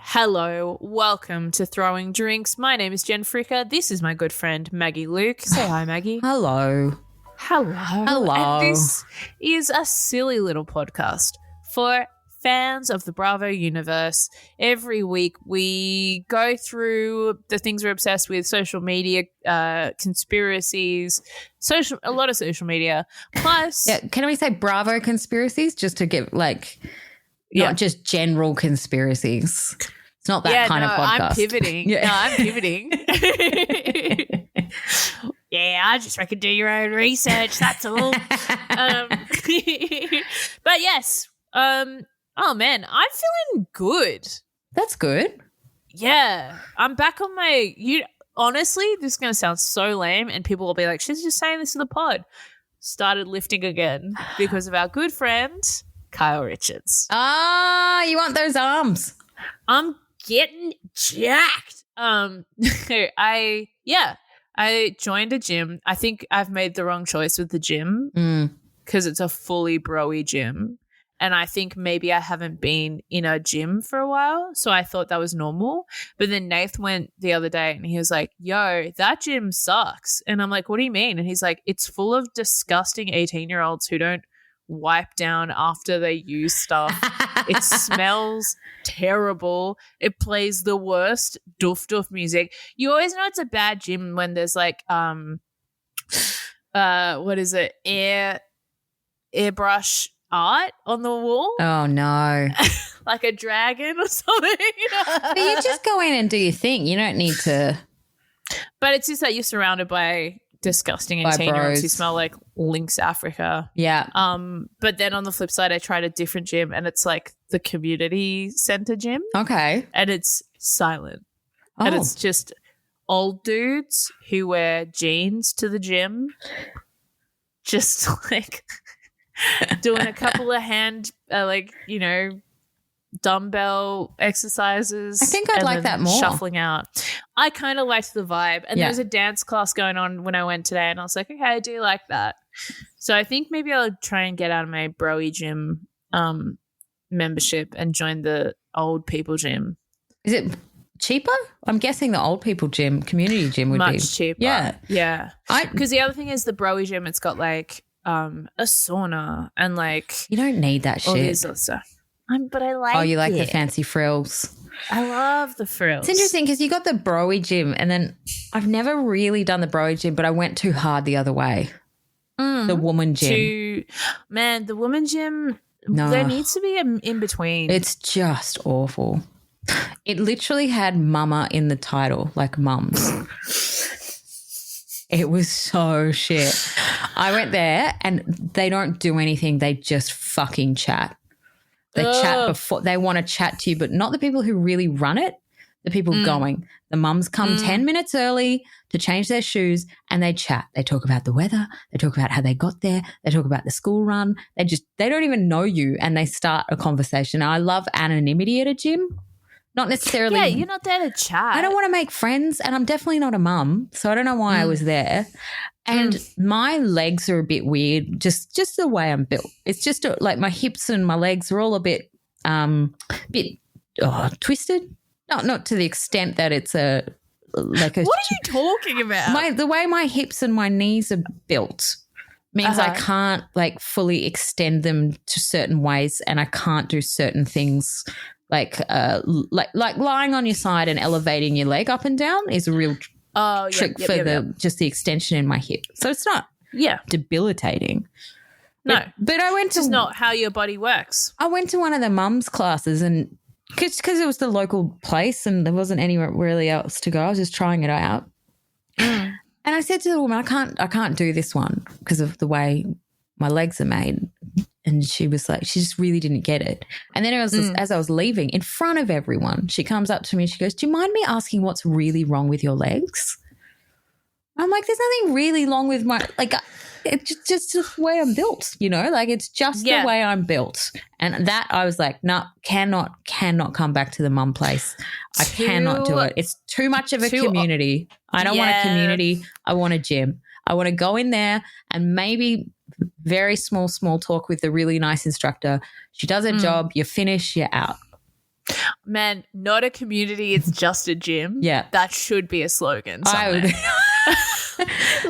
Hello, welcome to Throwing Drinks. My name is Jen Fricker. This is my good friend Maggie Luke. Say hi, Maggie. Hello. Hello. And this is a silly little podcast for fans of the Bravo universe. Every week we go through the things we're obsessed with, social media, conspiracies, a lot of social media. Plus, can we say Bravo conspiracies just to get not just general conspiracies? It's not that kind of podcast. I'm pivoting. No, I'm pivoting. Yeah, I just reckon do your own research. That's all. But yes. Oh man, I'm feeling good. That's good. Yeah, I'm back on my. Honestly, this is gonna sound so lame, and people will be like, "She's just saying this in the pod." Started lifting again because of our good friend Kyle Richards. Ah, you want those arms? I'm getting jacked. I joined a gym. I think I've made the wrong choice with the gym because it's a fully bro-y gym. And I think maybe I haven't been in a gym for a while, so I thought that was normal. But then Nath went the other day and he was like, yo, that gym sucks. And I'm like, what do you mean? And he's like, it's full of disgusting 18-year-olds who don't wipe down after they use stuff. It smells terrible. It plays the worst doof music. You always know it's a bad gym when there's like what is it? Airbrush art on the wall. Oh no. Like a dragon or something. But you just go in and do your thing. You don't need to. But it's just that you're surrounded by disgusting 18-year-olds who smell like Lynx Africa. Yeah. But then on the flip side, I tried a different gym and it's like the community center gym. Okay. And it's silent. Oh. And it's just old dudes who wear jeans to the gym. Just like doing a couple of hand, dumbbell exercises. I think I'd like that more. Shuffling out. I kind of liked the vibe. And there was a dance class going on when I went today and I was like, okay, I do like that. So I think maybe I'll try and get out of my bro-y gym membership and join the old people gym. Is it cheaper? I'm guessing the old people gym, community gym would be much cheaper. Yeah. Because the other thing is the bro-y gym, it's got like a sauna and like you don't need that shit. All these other stuff. But I like it. Oh, you like the fancy frills. I love the frills. It's interesting because you got the bro-y gym and then I've never really done the bro-y gym, but I went too hard the other way. The woman gym. The woman gym, no. There needs to be an in-between. It's just awful. It literally had mama in the title, like mums. It was so shit. I went there and they don't do anything. They just fucking chat. They chat before. They want to chat to you, but not the people who really run it, the people going. The mums come 10 minutes early to change their shoes and they chat. They talk about the weather. They talk about how they got there. They talk about the school run. They don't even know you and they start a conversation. I love anonymity at a gym. Not necessarily. Yeah, you're not there to chat. I don't want to make friends and I'm definitely not a mum, so I don't know why I was there. And my legs are a bit weird, just the way I'm built. It's just like my hips and my legs are all a bit twisted. Not to the extent that it's a. What are you talking about? The way my hips and my knees are built means I can't like fully extend them to certain ways and I can't do certain things. Like lying on your side and elevating your leg up and down is a real trick for just the extension in my hip. So it's not debilitating. No. But I went to... It's not how your body works. I went to one of the mums classes and because it was the local place and there wasn't anywhere really else to go, I was just trying it out. And I said to the woman, I can't do this one because of the way my legs are made. And she was like, she just really didn't get it. And then as I was leaving, in front of everyone, she comes up to me and she goes, do you mind me asking what's really wrong with your legs? I'm like, there's nothing really wrong with it's just the way I'm built, like it's just the way I'm built. And that I was like, no, cannot come back to the mum place. I cannot do it. It's too much of a community. I don't want a community. I want a gym. I want to go in there and maybe very small talk with the really nice instructor. She does her job. You finish, you're out. Man, not a community, it's just a gym. Yeah. That should be a slogan I somewhere. would.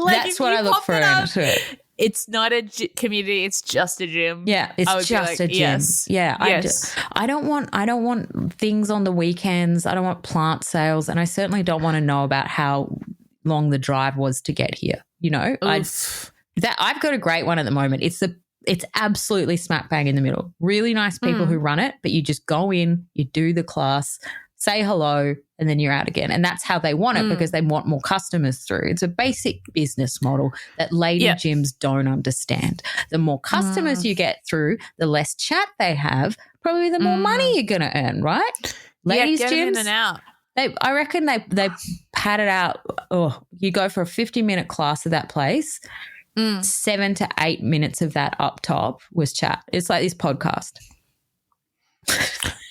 That's what I look for into it. It's not a community, it's just a gym. Yeah, it's just a gym. Yes. Yeah, Yes. I don't want things on the weekends. I don't want plant sales, and I certainly don't want to know about how long the drive was to get here. You know, I've got a great one at the moment. It's absolutely smack bang in the middle. Really nice people who run it, but you just go in, you do the class, say hello, and then you're out again. And that's how they want it because they want more customers through. It's a basic business model that lady gyms don't understand. The more customers you get through, the less chat they have, probably the more money you're going to earn, right? Ladies get gyms, in and out. I reckon they pad it out. Oh, you go for a 50-minute class at that place. 7 to 8 minutes of that up top was chat. It's like this podcast.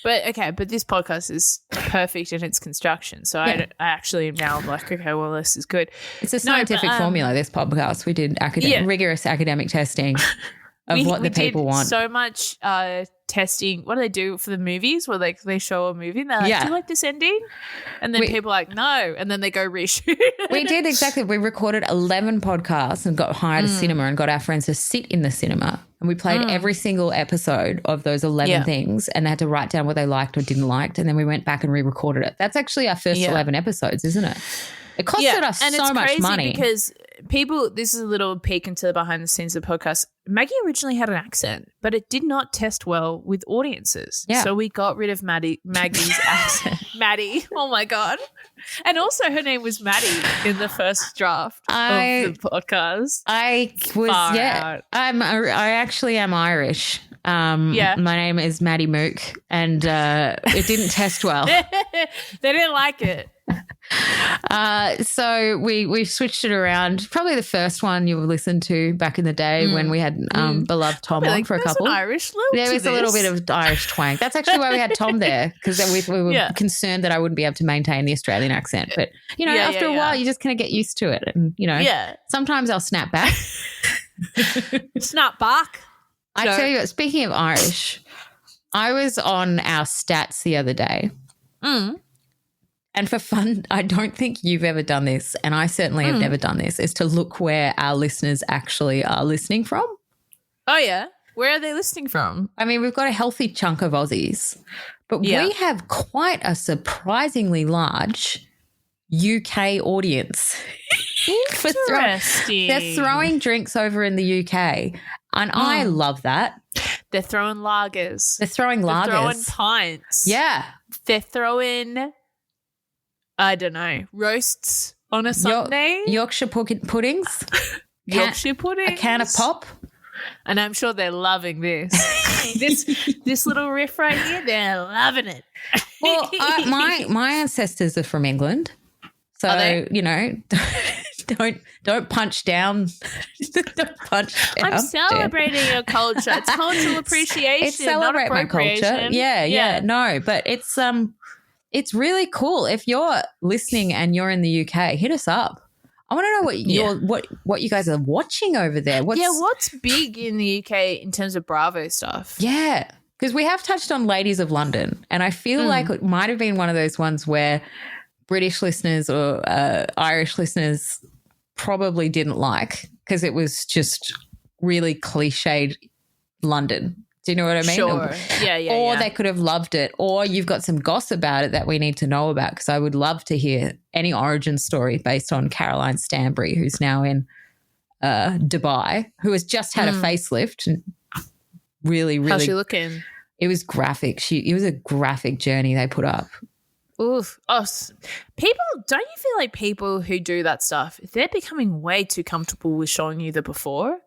But this podcast is perfect in its construction. So I actually am now like, okay, well, this is good. It's a scientific formula, this podcast. We did rigorous academic testing of what the people want. So much testing. What do they do for the movies where they show a movie and they're like, do you like this ending? And then people are like, no. And then they go reshoot. We did exactly. We recorded 11 podcasts and got hired a cinema and got our friends to sit in the cinema. And we played every single episode of those 11 things, and they had to write down what they liked or didn't like. And then we went back and re-recorded it. That's actually our first 11 episodes, isn't it? It costed us so much money. Because this is a little peek into the behind the scenes of the podcast. Maggie originally had an accent, but it did not test well with audiences. Yeah. So we got rid of Maggie's accent. Maddie. Oh my God. And also her name was Maddie in the first draft of the podcast. I actually am Irish. My name is Maddie Mooke, and it didn't test well. They didn't like it. So we switched it around. Probably the first one you listened to back in the day when we had beloved Tom on for a couple. An Irish there was a little bit of Irish twang. That's actually why we had Tom there, because we were concerned that I wouldn't be able to maintain the Australian accent. But after a while, you just kind of get used to it, and sometimes I'll snap back. Snap back. I tell you what, speaking of Irish, I was on our stats the other day. And for fun, I don't think you've ever done this, and I certainly have never done this, is to look where our listeners actually are listening from. Oh, yeah? Where are they listening from? I mean, we've got a healthy chunk of Aussies, but we have quite a surprisingly large UK audience. Interesting. They're throwing drinks over in the UK, and I love that. They're throwing lagers. They're throwing pints. Yeah. They're throwing, I don't know, roasts on a Sunday. Yorkshire puddings. Yorkshire puddings. A can of pop. And I'm sure they're loving this. this little riff right here, they're loving it. Well, my ancestors are from England. So, don't punch down. Don't punch down. I'm celebrating your culture. It's cultural appreciation. It's celebrate my culture. Yeah. No, but it's really cool. If you're listening and you're in the UK, hit us up. I want to know what you guys are watching over there. What's big in the UK in terms of Bravo stuff? Yeah, because we have touched on Ladies of London, and I feel like it might have been one of those ones where British listeners or Irish listeners probably didn't like, because it was just really cliched London. Do you know what I mean? Sure. Or they could have loved it, or you've got some gossip about it that we need to know about, because I would love to hear any origin story based on Caroline Stanbury, who's now in Dubai, who has just had a facelift. And really, really. How's she looking? It was graphic. It was a graphic journey they put up. Oof. Oh, people, don't you feel like people who do that stuff, they're becoming way too comfortable with showing you the before?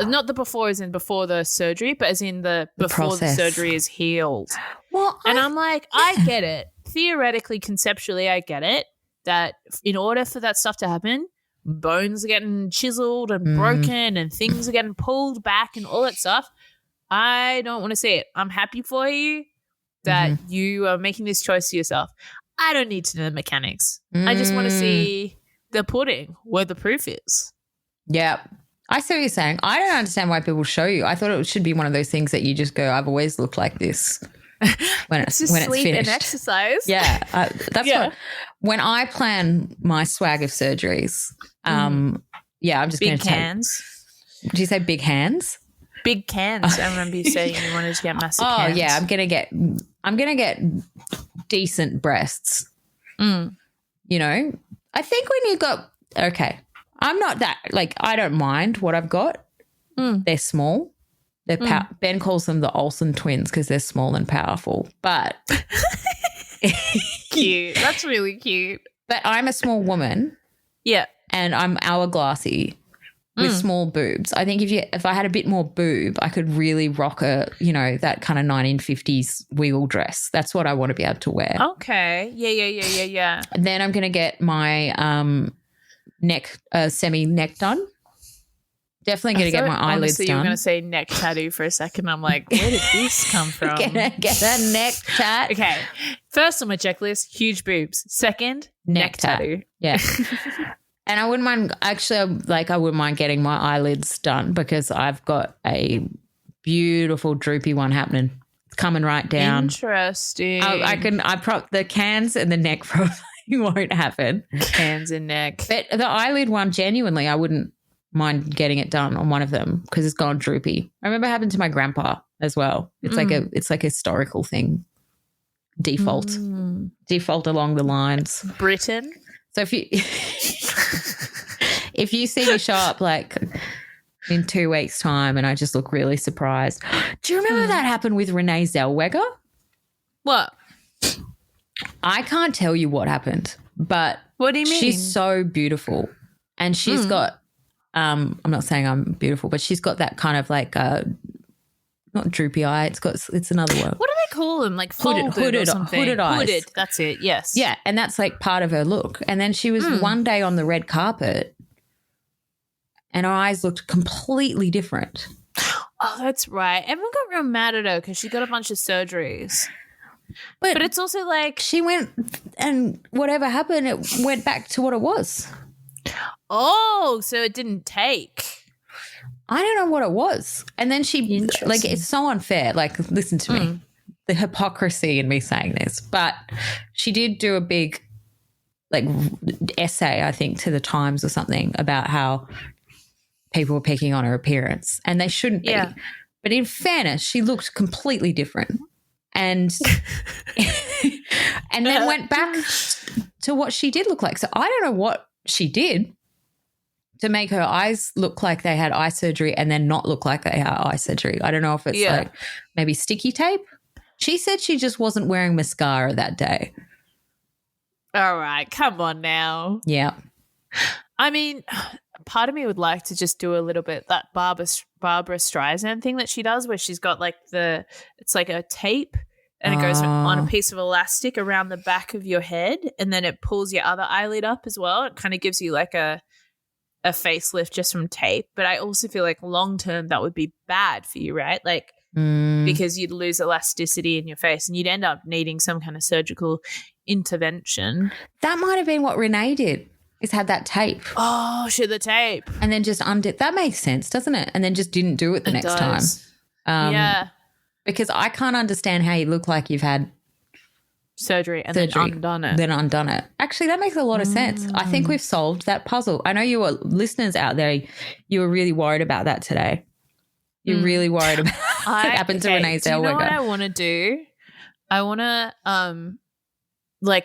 Not the before as in before the surgery, but as in the before process. The surgery is healed. Well, I'm like, I get it. Theoretically, conceptually, I get it that in order for that stuff to happen, bones are getting chiseled and broken and things are getting pulled back and all that stuff. I don't want to see it. I'm happy for you that you are making this choice for yourself. I don't need to know the mechanics. I just want to see the pudding where the proof is. Yeah. I see what you're saying. I don't understand why people show you. I thought it should be one of those things that you just go, I've always looked like this. when It's it's just when it's sleep finished. and exercise. Yeah, that's Yeah. what. When I plan my swag of surgeries, yeah, I'm just going Big to take. cans. Did you say big hands? Big cans. I remember you saying you wanted to get massive cans. Oh yeah, I'm gonna get decent breasts. You know, I think when you got I'm not that I don't mind what I've got. They're small. They're Ben calls them the Olsen twins because they're small and powerful. But cute. That's really cute. But I'm a small woman. Yeah, and I'm hourglassy with small boobs. I think if I had a bit more boob, I could really rock that kind of 1950s wiggle dress. That's what I want to be able to wear. Okay. Yeah. And then I'm going to get my semi neck done. Definitely going to get my eyelids honestly, done. you were going to say neck tattoo for a second. I'm like, where did this come from? Get a neck tat. Okay. First on my checklist, huge boobs. Second, neck tattoo. Yeah. And I wouldn't mind I wouldn't mind getting my eyelids done because I've got a beautiful droopy one happening. It's coming right down. Interesting. The cans and the neck probably won't happen. Cans and neck. But the eyelid one, genuinely, I wouldn't mind getting it done on one of them because it's gone droopy. I remember it happened to my grandpa as well. It's like a historical thing. Default along the lines. Britain. So if you see me show up in 2 weeks' time and I just look really surprised. Do you remember that happened with Renee Zellweger? What? I can't tell you what happened, but what do you mean? She's so beautiful, and she's got. I'm not saying I'm beautiful, but she's got that kind of not droopy eye. It's another word. What do they call them? Like hooded or something? Hooded eyes. Hooded. That's it. Yes. Yeah, and that's part of her look. And then she was one day on the red carpet, and her eyes looked completely different. Oh, that's right. Everyone got real mad at her because she got a bunch of surgeries. But it's also she went, and whatever happened, it went back to what it was. Oh, so it didn't take. I don't know what it was. And then she, it's so unfair. Listen to me, the hypocrisy in me saying this. But she did do a big, essay, I think, to the Times or something about how people were picking on her appearance, and they shouldn't be. Yeah. But in fairness, she looked completely different. And and then went back to what she did look like. So I don't know what she did to make her eyes look like they had eye surgery and then not look like they had eye surgery. I don't know if it's maybe sticky tape. She said she just wasn't wearing mascara that day. All right, come on now. Yeah. I mean, part of me would like to just do a little bit that Barbara Streisand thing that she does where she's got it's like a tape and it goes on a piece of elastic around the back of your head and then it pulls your other eyelid up as well. It kind of gives you a facelift just from tape. But I also feel long term that would be bad for you, right? Because you'd lose elasticity in your face and you'd end up needing some kind of surgical intervention. That might have been what Renee did. Is had that tape. Oh, shit, the tape. And then just undid. That makes sense, doesn't it? And then just didn't do it the next time. Yeah. Because I can't understand how you look like you've had surgery and then undone it. Actually, that makes a lot of sense. I think we've solved that puzzle. I know you were listeners out there, you were really worried about that today. You're really worried about what happened to Renee Zellweger. Do you know what I want to do? I want to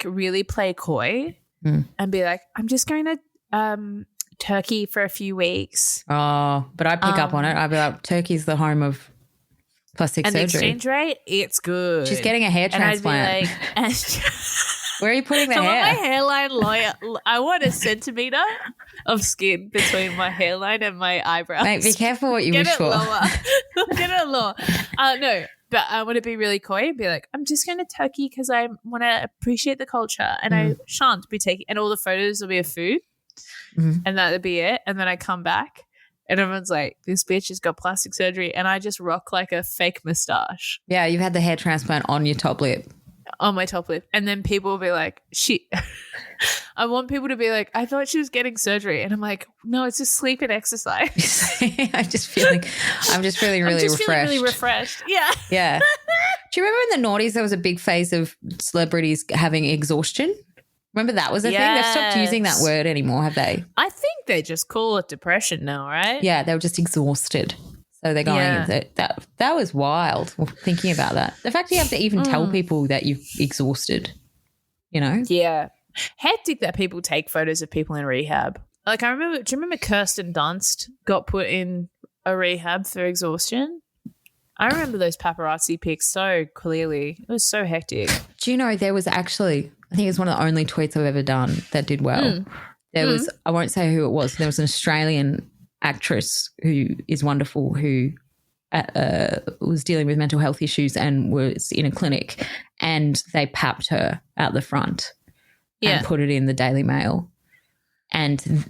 really play coy. And be like, I'm just going to Turkey for a few weeks. Oh, but I'd pick up on it. I'd be like, Turkey's the home of plastic surgery. And the exchange rate, it's good. She's getting a hair transplant. And I'd be like, where are you putting the hair? My hairline, I want a centimetre of skin between my hairline and my eyebrows. Mate, be careful what you wish for. Get it lower. No. But I want to be really coy and be like, I'm just going to Turkey because I want to appreciate the culture and I shan't be taking – and all the photos will be of food and that'll be it. And then I come back and everyone's like, this bitch has got plastic surgery and I just rock a fake moustache. Yeah, you've had the hair transplant on your top lip. On my top lip. And then people will be like, I want people to be like, I thought she was getting surgery. And I'm like, no, it's just sleep and exercise. I'm just feeling really refreshed. Feeling really refreshed. Yeah. Yeah. Do you remember in the noughties there was a big phase of celebrities having exhaustion? Remember that was a thing? They've stopped using that word anymore, have they? I think they just call it depression now, right? Yeah, they were just exhausted. So they're going, that was wild thinking about that. The fact that you have to even tell people that you've exhausted, you know? Yeah. Hectic that people take photos of people in rehab. Like do you remember Kirsten Dunst got put in a rehab for exhaustion? I remember those paparazzi pics so clearly. It was so hectic. Do you know there was actually, I think it's one of the only tweets I've ever done that did well. There was, I won't say who it was, there was an Australian actress who is wonderful who was dealing with mental health issues and was in a clinic, and they papped her out the front and put it in the Daily Mail. And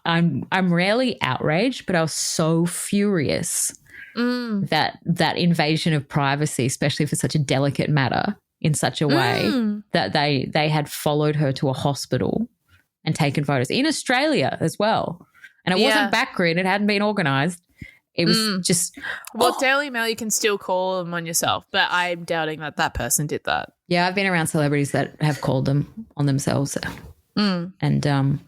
I'm rarely outraged, but I was so furious that invasion of privacy, especially for such a delicate matter, in such a way that they had followed her to a hospital and taken photos in Australia as well. And it wasn't backgrid. It hadn't been organised. It was just – Well, Daily Mail, you can still call them on yourself, but I'm doubting that person did that. Yeah, I've been around celebrities that have called them on themselves. And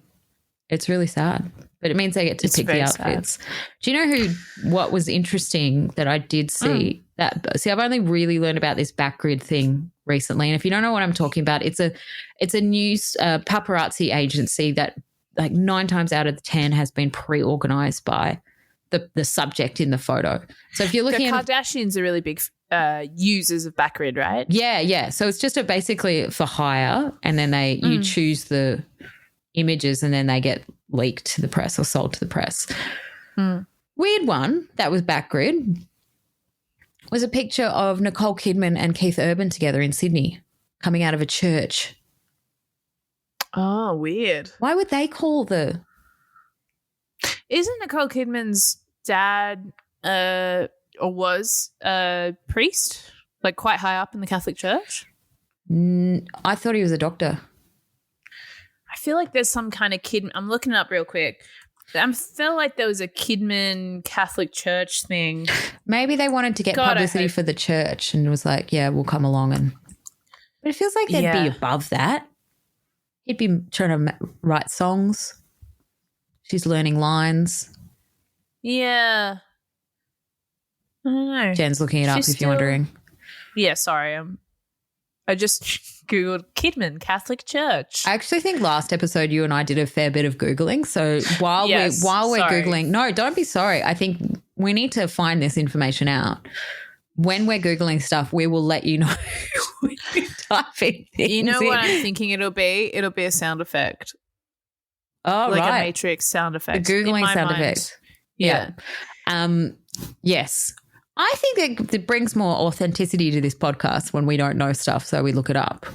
it's really sad. But it means they get to pick the outfits. Sad. Do you know what was interesting that I did see? I've only really learned about this backgrid thing recently. And if you don't know what I'm talking about, it's a news paparazzi agency that like 9 times out of 10 has been pre-organised by the subject in the photo. So if you're looking at the Kardashians are really big users of backgrid, right? Yeah. So it's just basically for hire, and then you choose the images and then they get leaked to the press or sold to the press. Weird one that was backgrid was a picture of Nicole Kidman and Keith Urban together in Sydney coming out of a church. Oh, weird. Why would they call Isn't Nicole Kidman's dad or was a priest, like quite high up in the Catholic Church? I thought he was a doctor. I feel like there's some kind of Kidman. I'm looking it up real quick. I feel like there was a Kidman Catholic Church thing. Maybe they wanted to get publicity for the church and was like, yeah, we'll come along. But it feels like they'd be above that. He'd be trying to write songs. She's learning lines. Yeah. I don't know. Jen's looking it up if you're wondering. Yeah, sorry. I just Googled Kidman Catholic Church. I actually think last episode you and I did a fair bit of Googling. So while we're Googling, no, don't be sorry. I think we need to find this information out. When we're Googling stuff, we will let you know when we're typing things. You know what I'm thinking it'll be? It'll be a sound effect. Oh, like right. a Matrix sound effect. A Googling sound effect. Yeah. Yes. I think that brings more authenticity to this podcast when we don't know stuff, so we look it up.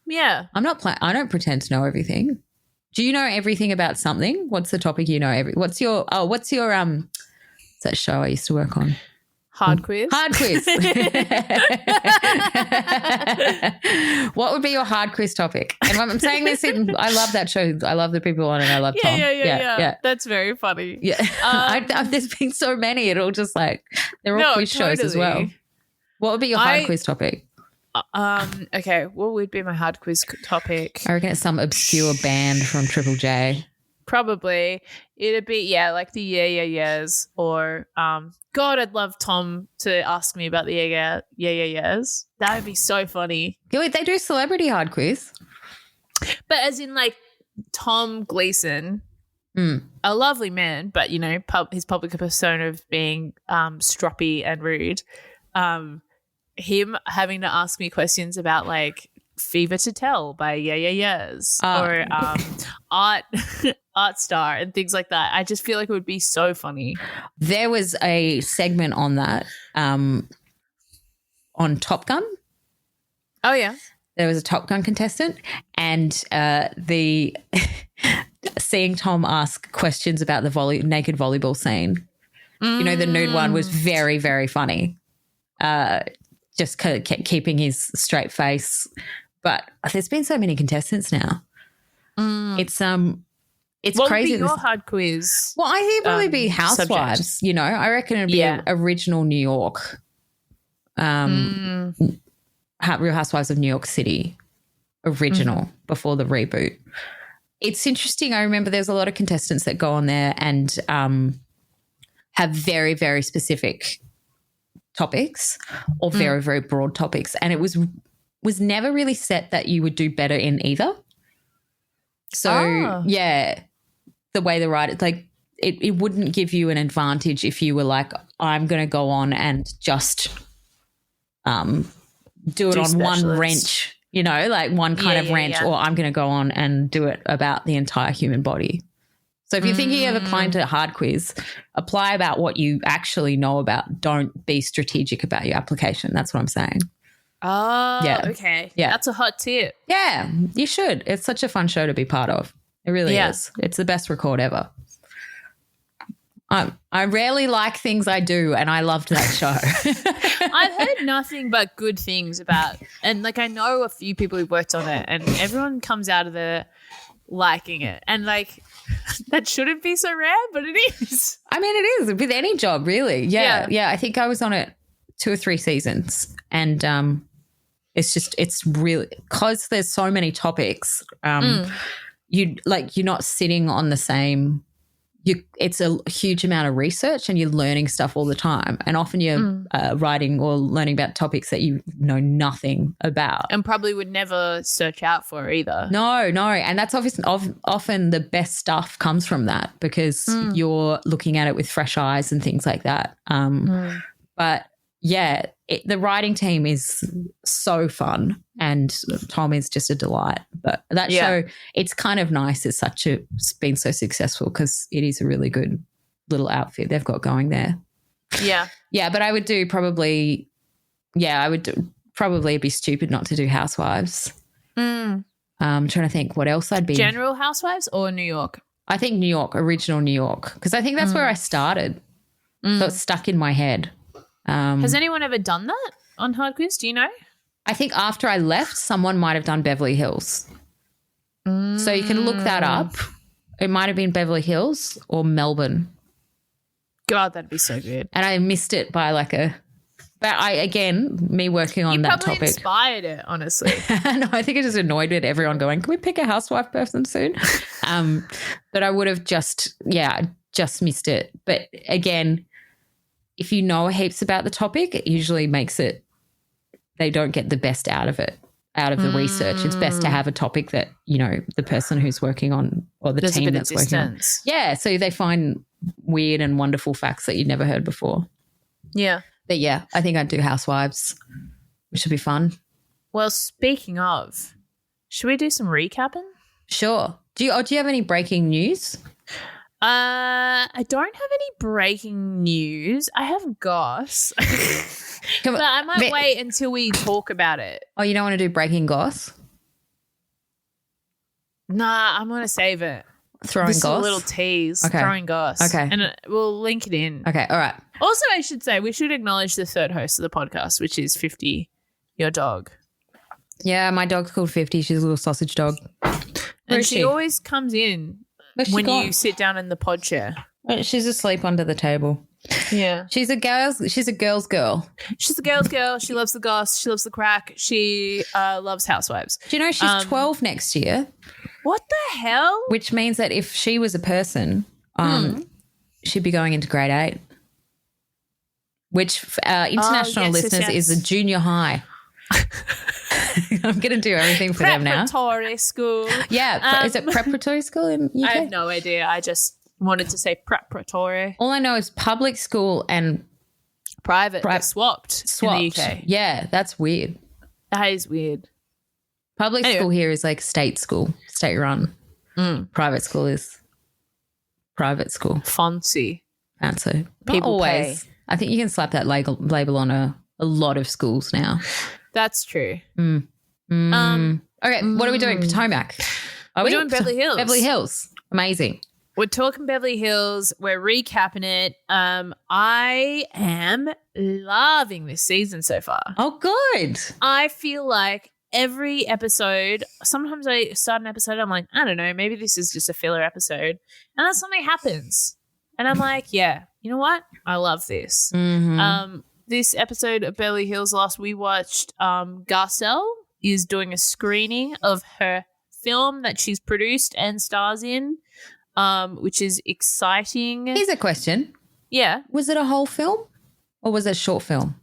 Yeah. I don't pretend to know everything. Do you know everything about something? What's the topic you know? What's your what's that show I used to work on? Hard quiz. Hard quiz. What would be your hard quiz topic? And I'm saying this I love that show. I love the people on it. I love Tom. Yeah. That's very funny. Yeah. There's been so many. It all just like they're all quiz shows as well. What would be your hard quiz topic? Okay. What would be my hard quiz topic? I reckon it's some obscure band from Triple J. Probably. It'd be, like the yeahs or God, I'd love Tom to ask me about the yeahs. That would be so funny. Wait, they do celebrity hard quiz? But as in like Tom Gleeson, a lovely man, but, you know, his public persona of being stroppy and rude, him having to ask me questions about like Fever to Tell by yeahs or Art Star and things like that. I just feel like it would be so funny. There was a segment on that on Top Gun. Oh, yeah. There was a Top Gun contestant and the seeing Tom ask questions about the naked volleyball scene. You know, the nude one was very, very funny. Just kept keeping his straight face. But there's been so many contestants now. It's what crazy. Would be your hard quiz? Well, I think it'd probably be Housewives. Subject. You know, I reckon it'd be original New York. Real Housewives of New York City original before the reboot. It's interesting. I remember there's a lot of contestants that go on there and have very, very specific topics or very, very broad topics. And it was never really set that you would do better in either. So, yeah, the way they write it, like it wouldn't give you an advantage if you were like, I'm going to go on and just do it on one wrench, you know, like one kind of wrench, or I'm going to go on and do it about the entire human body. So if you're thinking of applying to a hard quiz, apply about what you actually know about. Don't be strategic about your application. That's what I'm saying. Oh, yeah. Okay. Yeah. That's a hot tip. Yeah, you should. It's such a fun show to be part of. It really is. It's the best record ever. I rarely like things I do, and I loved that show. I've heard nothing but good things about, and like I know a few people who worked on it, and everyone comes out of there liking it, and like that shouldn't be so rare, but it is. I mean, it is with any job, really. Yeah. I think I was on it 2 or 3 seasons, and it's really because there's so many topics. You're not sitting on the same. It's a huge amount of research and you're learning stuff all the time. And often you're writing or learning about topics that you know nothing about. And probably would never search out for either. No. And that's often the best stuff comes from that because you're looking at it with fresh eyes and things like that. But, yeah, the writing team is so fun and Tom is just a delight. But that show, it's kind of nice. It's been so successful because it is a really good little outfit they've got going there. Yeah. Yeah, but I would probably be stupid not to do Housewives. I'm trying to think what else I'd be. General Housewives or New York? I think New York, original New York, because I think that's where I started. So it's stuck in my head. Has anyone ever done that on Hard Quiz? Do you know? I think after I left, someone might have done Beverly Hills. So you can look that up. It might have been Beverly Hills or Melbourne. God, that'd be so good. And I missed it by me working on that topic. You probably inspired it, honestly. No, I think it just annoyed with everyone going, can we pick a housewife person soon? But I would have just missed it. But again, if you know heaps about the topic, it usually makes it they don't get the best out of it, out of the research. It's best to have a topic that, you know, the person who's working on or the team that's working on. Yeah, so they find weird and wonderful facts that you'd never heard before. Yeah. But, yeah, I think I'd do Housewives, which would be fun. Well, speaking of, should we do some recapping? Sure. Do you have any breaking news? I don't have any breaking news. I have goss. But I might wait until we talk about it. Oh, you don't want to do breaking goss? Nah, I'm going to save it. Throwing this goss? Is a little tease. Okay. Throwing goss. Okay. And we'll link it in. Okay, all right. Also, I should say we should acknowledge the third host of the podcast, which is 50, your dog. Yeah, my dog's called 50. She's a little sausage dog. And she always comes in when you sit down in the pod chair. She's asleep under the table. Yeah. She's a girl's girl. She's a girl's girl. She loves the goss. She loves the crack. She loves Housewives. Do you know she's 12 next year? What the hell? Which means that if she was a person, she'd be going into grade 8. Which international listeners is a junior high. I'm going to do everything for them now. Preparatory school. Yeah. Is it preparatory school in UK? I have no idea. I just wanted to say preparatory. All I know is public school and private. They're swapped in the UK. Yeah, that's weird. That is weird. Public school here is like state school, state run. Private school is private school. Fancy. Fancy. People always. pay. I think you can slap that label on a lot of schools now. That's true. Okay, what are we doing? Potomac. We're doing Beverly Hills. Beverly Hills. Amazing. We're talking Beverly Hills. We're recapping it. I am loving this season so far. Oh, good. I feel like every episode, sometimes I start an episode, I'm like, I don't know, maybe this is just a filler episode. And then something happens. And I'm like, yeah, you know what? I love this. this episode of Beverly Hills Lost, we watched Garcelle is doing a screening of her film that she's produced and stars in, which is exciting. Here's a question. Yeah. Was it a whole film or was it a short film?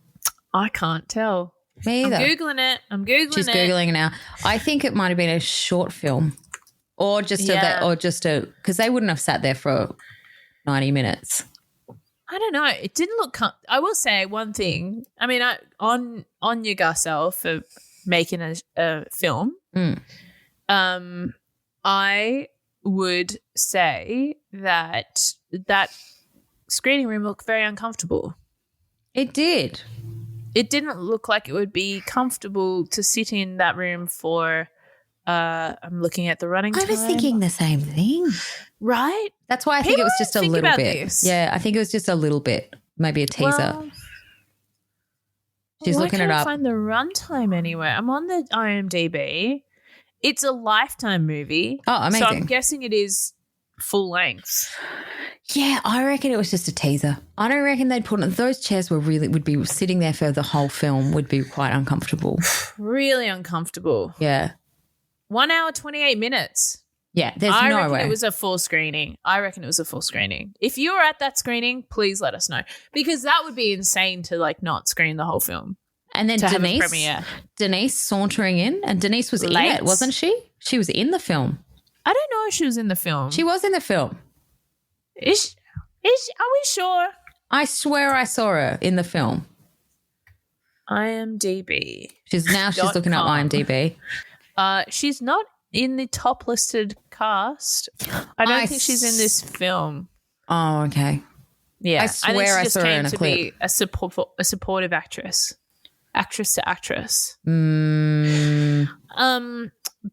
I can't tell. Me either. I'm Googling it. She's Googling it now. I think it might have been a short film or just because they wouldn't have sat there for 90 minutes. I don't know. It didn't look I will say one thing. I mean, on your Garcelle for making a film, I would say that screening room looked very uncomfortable. It did. It didn't look like it would be comfortable to sit in that room for I'm looking at the running time. I was thinking the same thing. Right? That's why I think it was just a little bit. This. Yeah, I think it was just a little bit. Maybe a teaser. Well, she's looking it up. I can't find the runtime anywhere. I'm on the IMDb. It's a Lifetime movie. Oh, amazing. So I'm guessing it is full length. Yeah, I reckon it was just a teaser. I don't reckon they'd put it. Those chairs would be sitting there for the whole film would be quite uncomfortable. Really uncomfortable. Yeah. 1 hour, 28 minutes. Yeah, there's I no reckon way. it was a full screening. If you were at that screening, please let us know. Because that would be insane to not screen the whole film. And then Denise sauntering in, and Denise was Late. in it, wasn't she? She was in the film. I don't know if she was in the film. She was in the film. Are we sure? I swear I saw her in the film. IMDb. She's looking up IMDb. She's not in the top listed cast. I don't think she's in this film. Oh, okay. Yeah, I swear I saw her in a clip. Be a supportive actress to actress.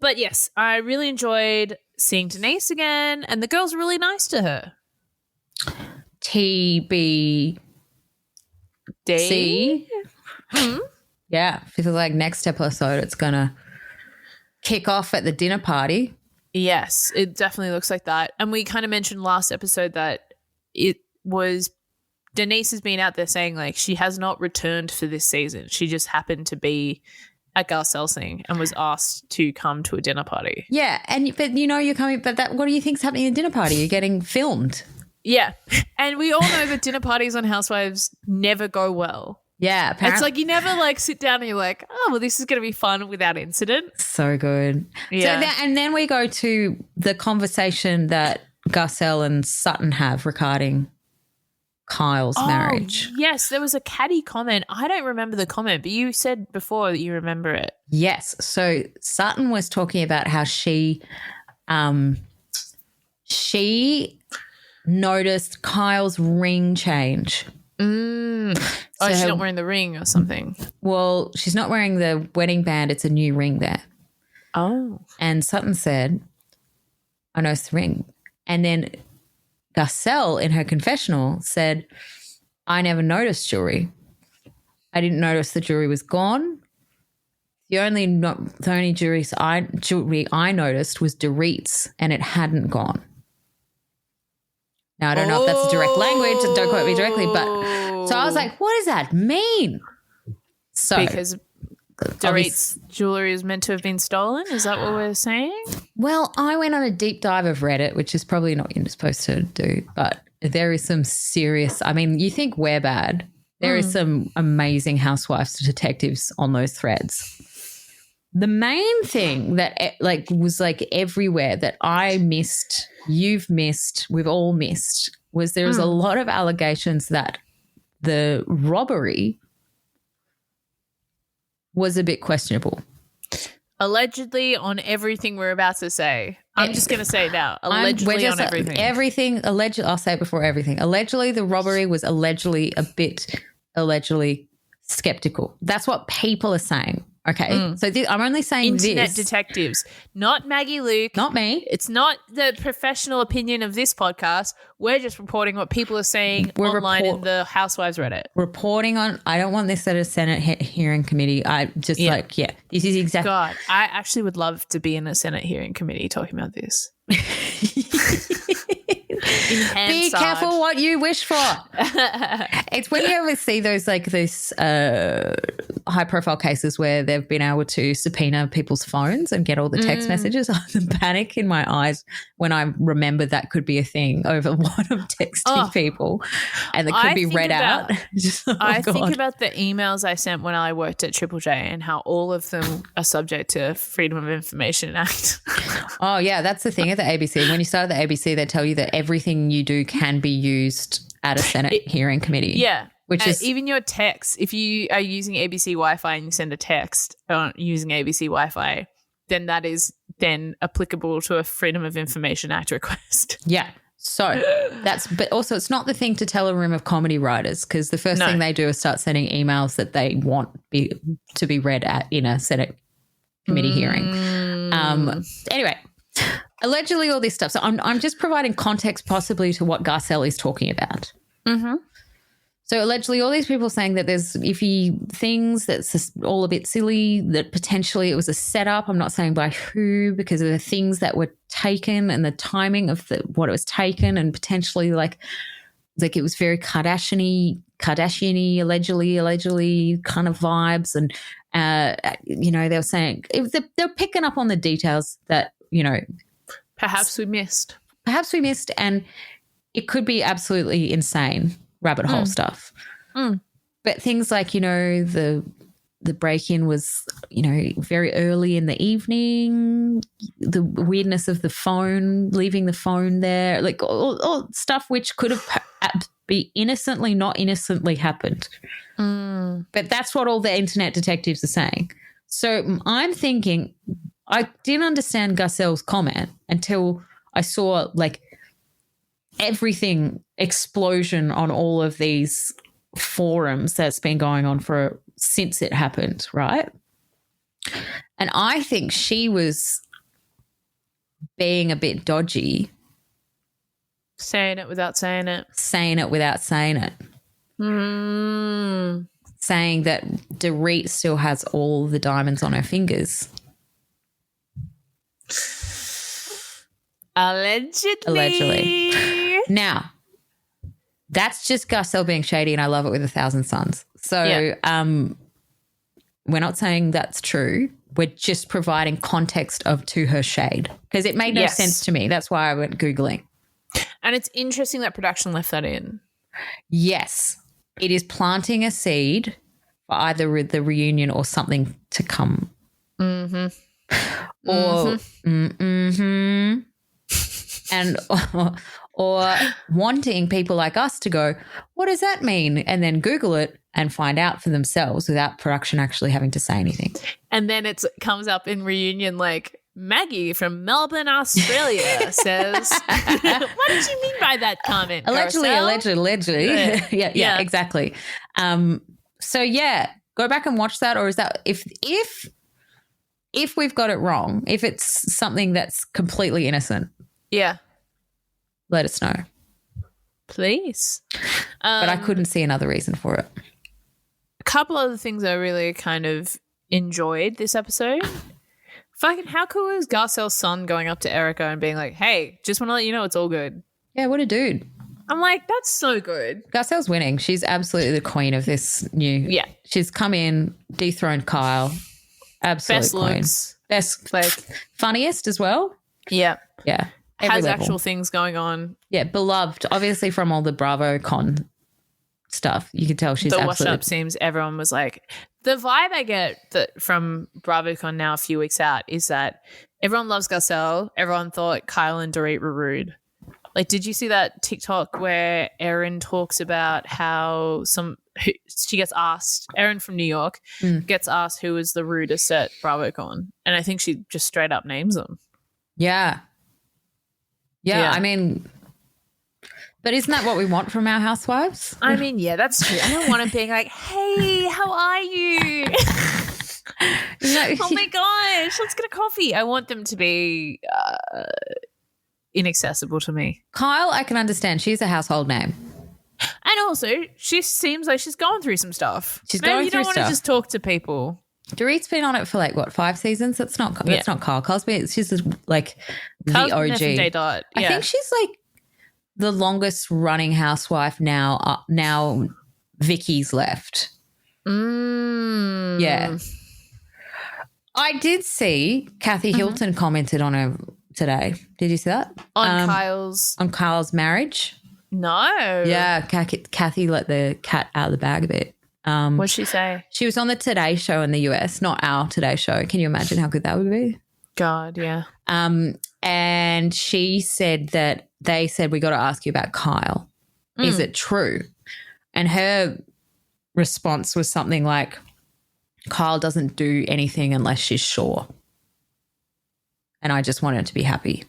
But yes, I really enjoyed seeing Denise again, and the girl's really nice to her. TBC. Yeah, feels like next episode it's gonna kick off at the dinner party. Yes, it definitely looks like that. And we kind of mentioned last episode that it was Denise has been out there saying she has not returned for this season. She just happened to be at Garcelle's thing and was asked to come to a dinner party. Yeah, but you're coming. But what do you think's happening at a dinner party? You're getting filmed. Yeah, and we all know that dinner parties on Housewives never go well. Yeah, apparently. It's you never sit down and you're like, oh, well, this is going to be fun without incident. So good. Yeah. So and then we go to the conversation that Garcelle and Sutton have regarding Kyle's marriage. Yes, there was a catty comment. I don't remember the comment, but you said before that you remember it. Yes. So Sutton was talking about how she noticed Kyle's ring change. She's not wearing the ring or something. Well, she's not wearing the wedding band. It's a new ring there. Oh. And Sutton said, I noticed the ring. And then Garcelle in her confessional said, I never noticed jewelry. I didn't notice the jewelry was gone. The only jewelry I noticed was Dorit's and it hadn't gone. Now, I don't know if that's a direct language. Don't quote me directly. But so I was like, what does that mean? So because Dorit's jewelry is meant to have been stolen? Is that what we're saying? Well, I went on a deep dive of Reddit, which is probably not what you're supposed to do. But there is some serious – I mean, you think we're bad. There is some amazing housewives detectives on those threads. The main thing that was everywhere that I missed, you've missed, we've all missed, was there was a lot of allegations that the robbery was a bit questionable. Allegedly on everything we're about to say. I'm just going to say it now. Allegedly on everything. Everything. I'll say it before everything. Allegedly, the robbery was allegedly skeptical. That's what people are saying. Okay. So I'm only saying Internet detectives, not Maggie Luke. Not me. It's not the professional opinion of this podcast. We're just reporting what people are saying online in the Housewives Reddit. Reporting on, I don't want this at a Senate hearing committee. I just this is exactly. God, I actually would love to be in a Senate hearing committee talking about this. Be careful what you wish for. It's when you ever see those high profile cases where they've been able to subpoena people's phones and get all the text messages. The panic in my eyes when I remember that could be a thing over what I'm texting people, and it could be read out. I think about the emails I sent when I worked at Triple J and how all of them are subject to Freedom of Information Act. Oh yeah, that's the thing at the ABC. When you start at the ABC, they tell you that everything you do can be used at a Senate hearing committee. Yeah. Which is even your text, if you are using ABC Wi-Fi and you send a text using ABC Wi-Fi, then that is then applicable to a Freedom of Information Act request. Yeah. So but also it's not the thing to tell a room of comedy writers, because the first thing they do is start sending emails that they want to be read in a Senate committee hearing. Anyway, allegedly all this stuff. So I'm just providing context possibly to what Garcelle is talking about. Mm-hmm. So allegedly all these people saying that there's iffy things, that's just all a bit silly, that potentially it was a setup. I'm not saying by who, because of the things that were taken and the timing of what it was taken, and potentially like it was very Kardashian-y, allegedly kind of vibes. And, they were saying they were picking up on the details that, Perhaps we missed. And it could be absolutely insane rabbit hole stuff. But things like, the break-in was, very early in the evening, the weirdness of the phone, leaving the phone there, like all stuff which could have be innocently, not innocently happened. But that's what all the internet detectives are saying. So I'm thinking, I didn't understand Garcelle's comment until I saw like everything explosion on all of these forums that's been going on since it happened, right? And I think she was being a bit dodgy. Saying it without saying it. Saying it without saying it. Saying that Dorit still has all the diamonds on her fingers. Allegedly. Now, that's just Garcelle being shady, and I love it with 1,000 suns. So we're not saying that's true. We're just providing context to her shade, because it made no sense to me. That's why I went Googling. And it's interesting that production left that in. Yes. It is planting a seed for either the reunion or something to come. And or wanting people like us to go, what does that mean? And then Google it and find out for themselves without production actually having to say anything. And then it comes up in reunion like, Maggie from Melbourne, Australia says, what did you mean by that comment, Allegedly. Yeah, exactly. So, go back and watch that. Or is that if we've got it wrong, if it's something that's completely innocent, let us know. Please. But I couldn't see another reason for it. A couple other things I really kind of enjoyed this episode. Fucking how cool is Garcelle's son going up to Erica and being like, hey, just want to let you know it's all good. Yeah, what a dude. I'm like, that's so good. Garcelle's winning. She's absolutely the queen of this new. Yeah. She's come in, dethroned Kyle. Absolute best queen. Looks. Best. Like, funniest as well. Yeah. Yeah. Has level. Actual things going on. Yeah, beloved. Obviously from all the BravoCon stuff. You can tell she's the absolutely. The wash-up seems everyone was like, the vibe I get from BravoCon now a few weeks out is that everyone loves Garcelle. Everyone thought Kyle and Dorit were rude. Like, did you see that TikTok where Erin talks about how she gets asked, Erin from New York gets asked who was the rudest at BravoCon, and I think she just straight up names them. Yeah. I mean, but isn't that what we want from our housewives? I mean, yeah, that's true. I don't want them being like, hey, how are you? Oh my gosh, let's get a coffee. I want them to be inaccessible to me. Kyle, I can understand. She's a household name. And also, she seems like she's going through some stuff. She's going through stuff. You don't want to just talk to people. Dorit's been on it for 5 seasons? That's not Kyle. Kyle's been, she's like the Kyle's OG. Been day dot. Yeah. I think she's the longest running housewife now. Now Vicky's left. Yeah. I did see Kathy Hilton commented on her today. Did you see that? On Kyle's marriage. No. Yeah, Kathy let the cat out of the bag a bit. What'd she say? She was on the Today Show in the US, not our Today Show. Can you imagine how good that would be? God, yeah. And she said that they said, we got to ask you about Kyle. Is it true? And her response was something like, Kyle doesn't do anything unless she's sure. And I just want her to be happy.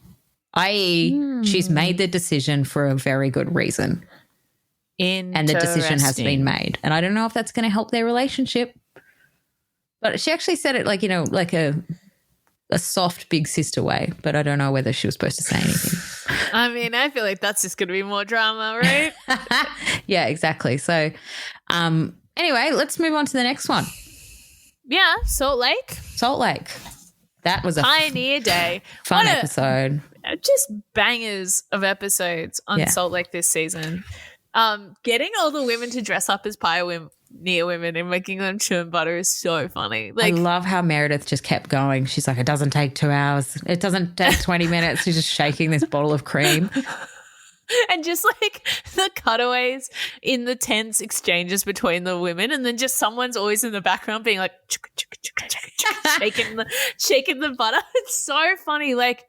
I.e., she's made the decision for a very good reason. And the decision has been made. And I don't know if that's going to help their relationship. But she actually said it like, you know, like a soft big sister way. But I don't know whether she was supposed to say anything. I mean, I feel like that's just going to be more drama, right? Yeah, exactly. So anyway, let's move on to the next one. Yeah, Salt Lake. That was a Pioneer Day. Fun episode. Just bangers of episodes on Salt Lake this season. Getting all the women to dress up as pioneer women and making them chew and butter is so funny. Like, I love how Meredith just kept going. She's like, it doesn't take 2 hours. It doesn't take 20 minutes. She's just shaking this bottle of cream. And just like the cutaways in the tense exchanges between the women, and then just someone's always in the background being like shaking the butter. It's so funny. Like,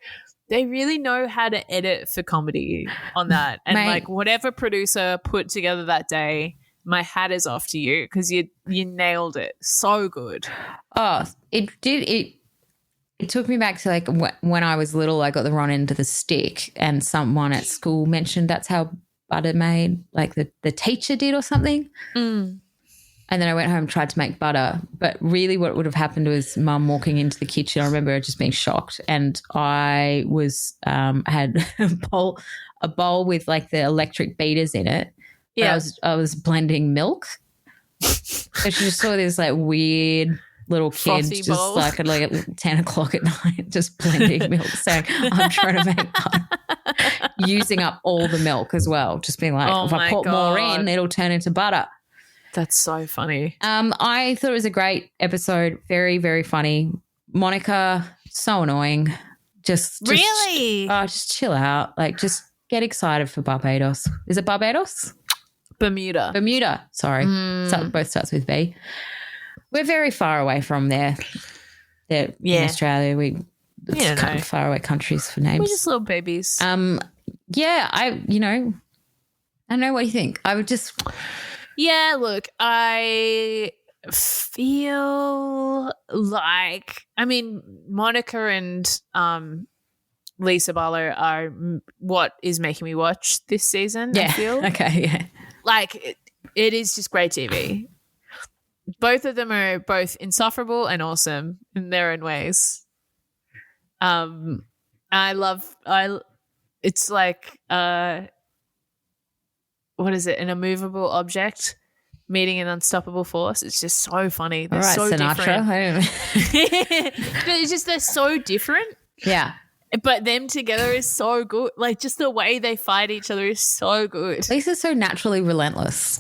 they really know how to edit for comedy on that. And like whatever producer put together that day, my hat is off to you because you nailed it. So good. Oh, it took me back to like when I was little, I got the wrong end of the stick, and someone at school mentioned that's how butter made, like the teacher did or something. And then I went home and tried to make butter. But really what would have happened was Mum walking into the kitchen. I remember her just being shocked. And I was had a bowl with like the electric beaters in it. Yeah. I was blending milk. So she just saw this like weird little kid frothy just bowl. like at like 10 o'clock at night just blending milk, saying, I'm trying to make butter. Using up all the milk as well. Just being like, if I put more in, it'll turn into butter. That's so funny. I thought it was a great episode. Very, very funny. Monica, so annoying. Just really? Just chill out. Like, just get excited for Barbados. Is it Barbados? Bermuda. Sorry. So both starts with B. We're very far away from there. In Australia. It's kind of far away countries for names. We're just little babies. Yeah, I don't know. What do you think? I would just... Yeah, look, I feel like, I mean, Monica and Lisa Barlow are what is making me watch this season, I feel. Okay, yeah. Like, it is just great TV. Both of them are both insufferable and awesome in their own ways. It's like... what is it? An immovable object meeting an unstoppable force. It's just so funny. They're so Sinatra. different. But it's just they're so different. Yeah. But them together is so good. Like, just the way they fight each other is so good. Lisa's so naturally relentless.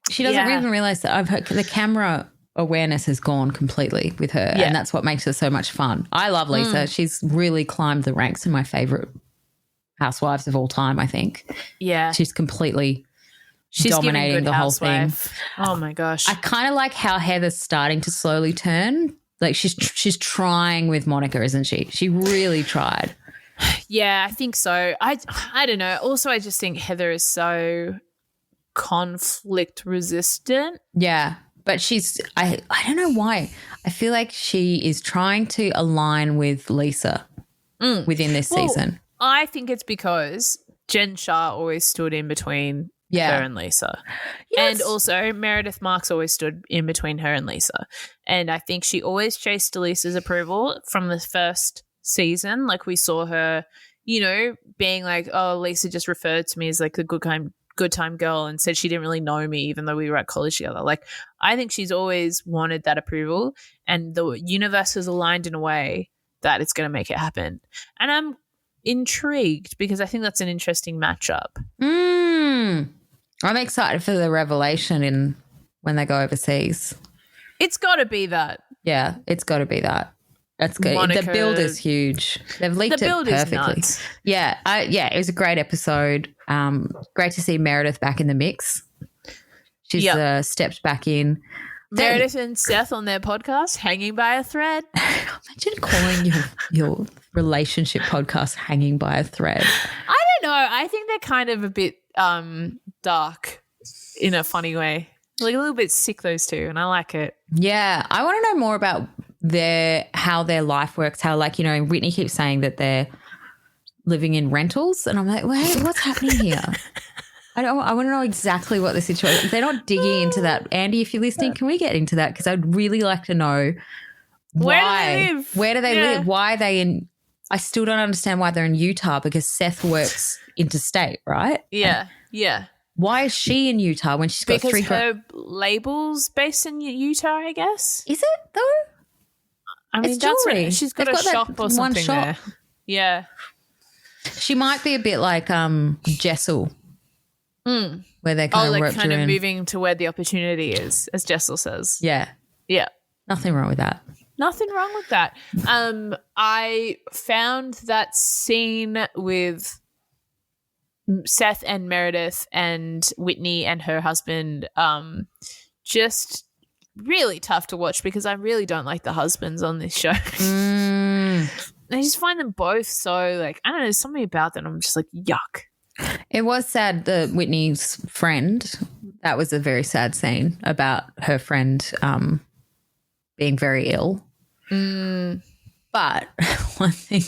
She doesn't even realize that the camera awareness has gone completely with her, and that's what makes her so much fun. I love Lisa. She's really climbed the ranks in my favorite housewives of all time, I think. Yeah. She's completely... She's dominating the whole thing. Oh my gosh. I kind of like how Heather's starting to slowly turn. Like she's trying with Monica, isn't she? She really tried. Yeah, I think so. I don't know. Also, I just think Heather is so conflict resistant. Yeah, but I don't know why. I feel like she is trying to align with Lisa within this season. I think it's because Jen Shah always stood in between her and Lisa. Yes. And also Meredith Marks always stood in between her and Lisa. And I think she always chased Lisa's approval from the first season. Like, we saw her, being like, oh, Lisa just referred to me as like a good time girl and said she didn't really know me even though we were at college together. Like, I think she's always wanted that approval, and the universe has aligned in a way that it's going to make it happen. And I'm intrigued because I think that's an interesting matchup. I'm excited for the revelation when they go overseas. It's got to be that. Yeah, it's got to be that. That's good. Monica, the build is huge. They've leaked it perfectly. Yeah, it was a great episode. Great to see Meredith back in the mix. She's stepped back in. Meredith and Seth on their podcast, Hanging by a Thread. Imagine calling your relationship podcast Hanging by a Thread. I don't know. I think they're kind of a bit dark in a funny way. Like a little bit sick, those two, and I like it. Yeah. I want to know more about how their life works, how, like, you know, Whitney keeps saying that they're living in rentals, and I'm like, wait, what's happening here? I want to know exactly what the situation is. They're not digging into that. Andy, if you're listening, can we get into that? Because I'd really like to know why. Where do they live? Why are they in – I still don't understand why they're in Utah, because Seth works interstate, right? Yeah, yeah. Why is she in Utah when she's got because her label's based in Utah, I guess. Is it though? I mean, that's what, she's got a shop or something there. Yeah. She might be a bit like Jessel. Where they're kind of moving to where the opportunity is, as Jessel says. Yeah. Yeah. Nothing wrong with that. Nothing wrong with that. I found that scene with Seth and Meredith and Whitney and her husband just really tough to watch, because I really don't like the husbands on this show. I just find them both so, like, I don't know, something about them I'm just like, yuck. It was sad, the Whitney's friend. That was a very sad scene about her friend being very ill. But one thing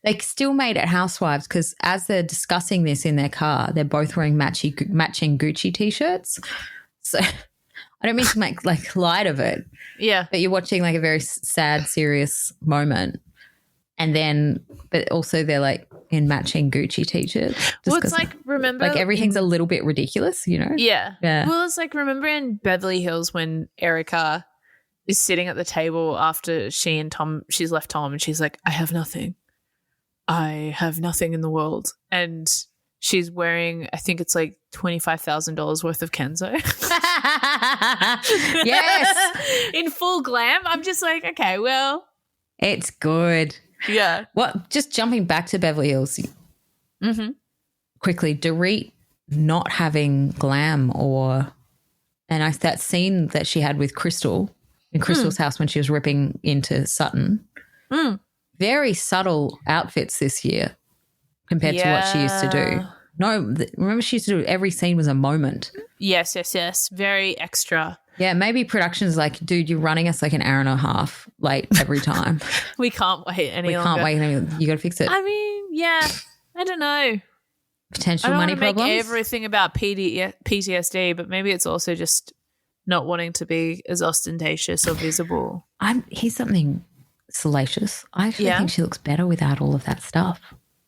they still made it Housewives, because as they're discussing this in their car, they're both wearing matching Gucci T-shirts. So I don't mean to make like light of it. Yeah. But you're watching like a very sad, serious moment. And then, but also they're like in matching Gucci T-shirts. Well, it's like, remember, like everything's a little bit ridiculous, you know? Yeah. Yeah. Well, it's like, remember in Beverly Hills when Erica is sitting at the table after she's left Tom, and she's like, I have nothing in the world. And she's wearing, I think it's like $25,000 worth of Kenzo. Yes. In full glam. I'm just like, okay, well. It's good. Yeah. What? Just jumping back to Beverly Hills quickly, Dorit not having glam and that scene that she had with Crystal in Crystal's house when she was ripping into Sutton. Very subtle outfits this year compared to what she used to do. No, remember she used to do every scene was a moment. Yes. Very extra. Yeah, maybe production's like, dude, you're running us like an hour and a half late every time. We can't wait any longer. We can't wait any. You got to fix it. I mean, yeah, I don't know. Potential money problems. I don't make everything about PTSD, but maybe it's also just not wanting to be as ostentatious or visible. Here's something salacious. I actually think she looks better without all of that stuff.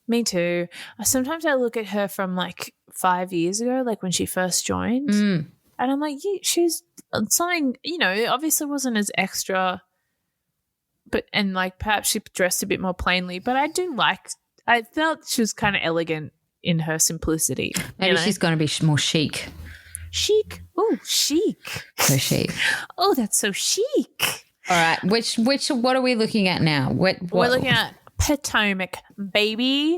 Me too. Sometimes I look at her from like 5 years ago, like when she first joined, and I'm like, she's something, you know, obviously wasn't as extra, and like perhaps she dressed a bit more plainly, but I felt she was kind of elegant in her simplicity. Maybe she's going to be more chic. Chic? Oh, chic. So chic. Oh, that's so chic. All right. What are we looking at now? We're looking at Potomac, baby.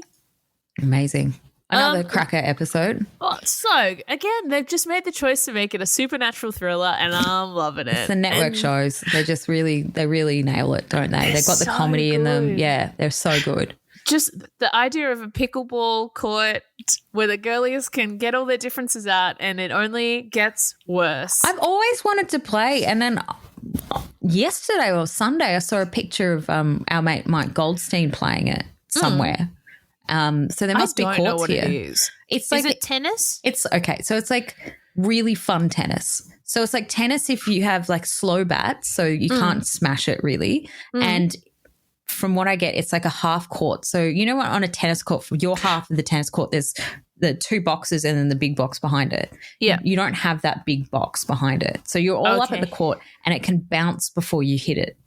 Amazing. Another cracker episode. Oh, so, again, they've just made the choice to make it a supernatural thriller, and I'm loving it. It's the network shows. They really nail it, don't they? They've got the comedy in them. Yeah, they're so good. Just the idea of a pickleball court where the girlies can get all their differences out, and it only gets worse. I've always wanted to play, and then yesterday or Sunday I saw a picture of our mate Mike Goldstein playing it somewhere. So there must be courts here. I don't know what it is. Is it tennis? It's okay. So it's like really fun tennis. So it's like tennis if you have like slow bats, so you can't smash it really. And from what I get, it's like a half court. So you know what, on a tennis court, for your half of the tennis court, there's the two boxes and then the big box behind it. Yeah. You don't have that big box behind it. So you're all up at the court and it can bounce before you hit it.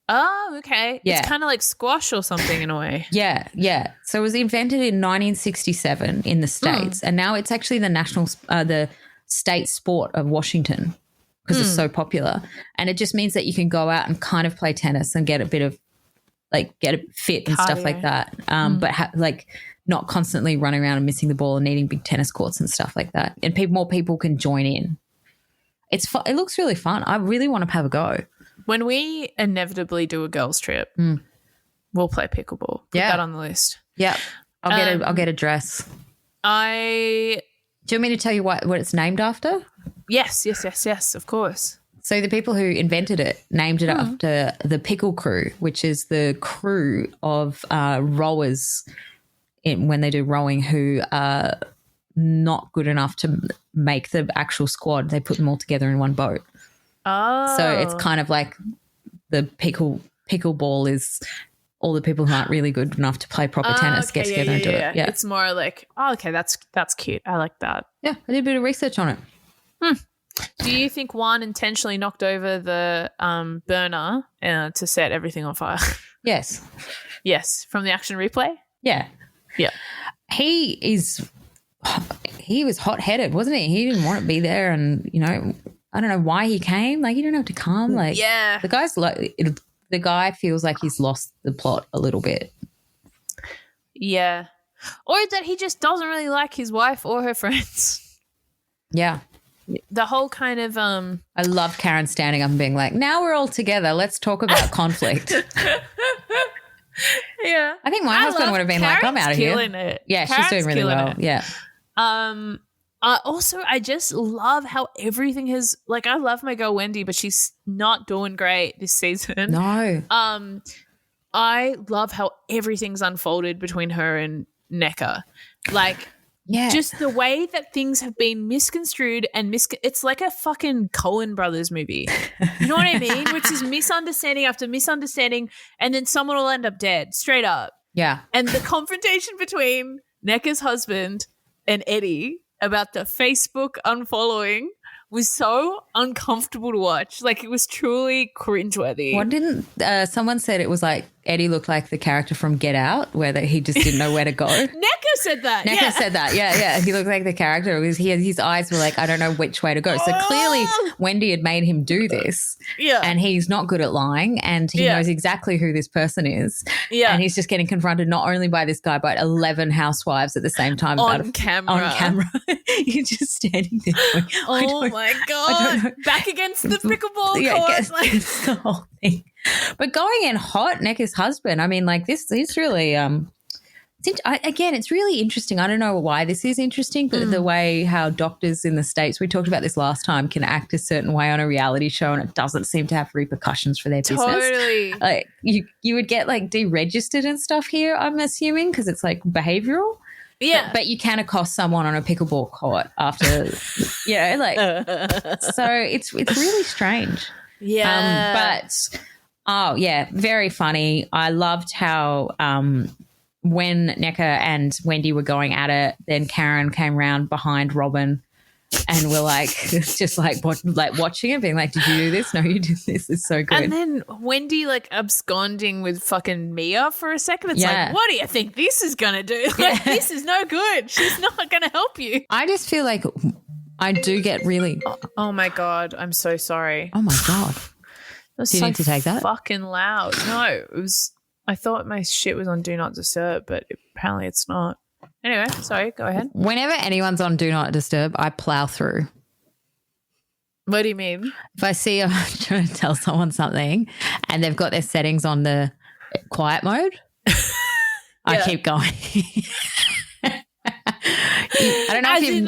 Oh, okay. Yeah. It's kind of like squash or something in a way. Yeah, yeah. So it was invented in 1967 in the States, and now it's actually the state sport of Washington because it's so popular. And it just means that you can go out and kind of play tennis and get a bit of get a fit and stuff like that. But not constantly running around and missing the ball and needing big tennis courts and stuff like that. And more people can join in. It's fun. It looks really fun. I really want to have a go. When we inevitably do a girls trip, we'll play pickleball. Put that on the list. Yeah. I'll get a dress. Do you want me to tell you what it's named after? Yes, of course. So the people who invented it named it after the pickle crew, which is the crew of rowers when they do rowing who are not good enough to make the actual squad. They put them all together in one boat. Oh. So it's kind of like the pickle ball is all the people who aren't really good enough to play proper tennis get together and do it. Yeah. It's more like, okay, that's cute. I like that. Yeah, I did a bit of research on it. Do you think Juan intentionally knocked over the burner to set everything on fire? Yes. Yes, from the action replay? Yeah. Yeah. He was hot-headed, wasn't he? He didn't want to be there and, I don't know why he came. Like, you don't have to come. Like, yeah. The guy feels like he's lost the plot a little bit. Yeah. Or that he just doesn't really like his wife or her friends. Yeah. The whole kind of I love Karen standing up and being like, now we're all together. Let's talk about conflict. Yeah. I think my husband would have been Karen's like, I'm out of here. It. Yeah, Karen's she's doing really well. It. Yeah. Also, I just love how everything has I love my girl Wendy, but she's not doing great this season. No. I love how everything's unfolded between her and Necker. Yeah. Just the way that things have been misconstrued and it's like a fucking Coen Brothers movie. You know what I mean? Which is misunderstanding after misunderstanding, and then someone will end up dead, straight up. Yeah. And the confrontation between Necker's husband and Eddie about the Facebook unfollowing was so uncomfortable to watch. It was truly cringeworthy. What didn't someone said it was like Eddie looked like the character from Get Out, where he just didn't know where to go. Necker said that. Necker said that. Yeah. He looked like the character. His eyes were like, I don't know which way to go. So clearly Wendy had made him do this. Yeah. And he's not good at lying, and he knows exactly who this person is. Yeah. And he's just getting confronted not only by this guy, but 11 housewives at the same time. On camera. He's just standing there going, oh my God. Back against the pickleball court. It's the whole thing. But going in hot, Necker's husband, I mean, this is really it's really interesting. I don't know why this is interesting, but the way how doctors in the States, we talked about this last time, can act a certain way on a reality show and it doesn't seem to have repercussions for their business. Totally. You would get deregistered and stuff here, I'm assuming, because it's behavioral. Yeah. But you can accost someone on a pickleball court after, so it's really strange. Yeah. Very funny. I loved how when Necker and Wendy were going at it, then Karen came round behind Robin and we're watching it, being like, did you do this? No, you did this. It's so good. And then Wendy absconding with fucking Mia for a second. It's what do you think this is going to do? This is no good. She's not going to help you. I just feel like I do get really... Oh, my God. I'm so sorry. Oh, my God. Do you need to take that? Fucking loud. No, it was... I thought my shit was on Do Not Disturb, but apparently it's not. Anyway, sorry, go ahead. Whenever anyone's on Do Not Disturb, I plow through. What do you mean? If I see I'm trying to tell someone something and they've got their settings on the quiet mode, I keep going. I don't know As in,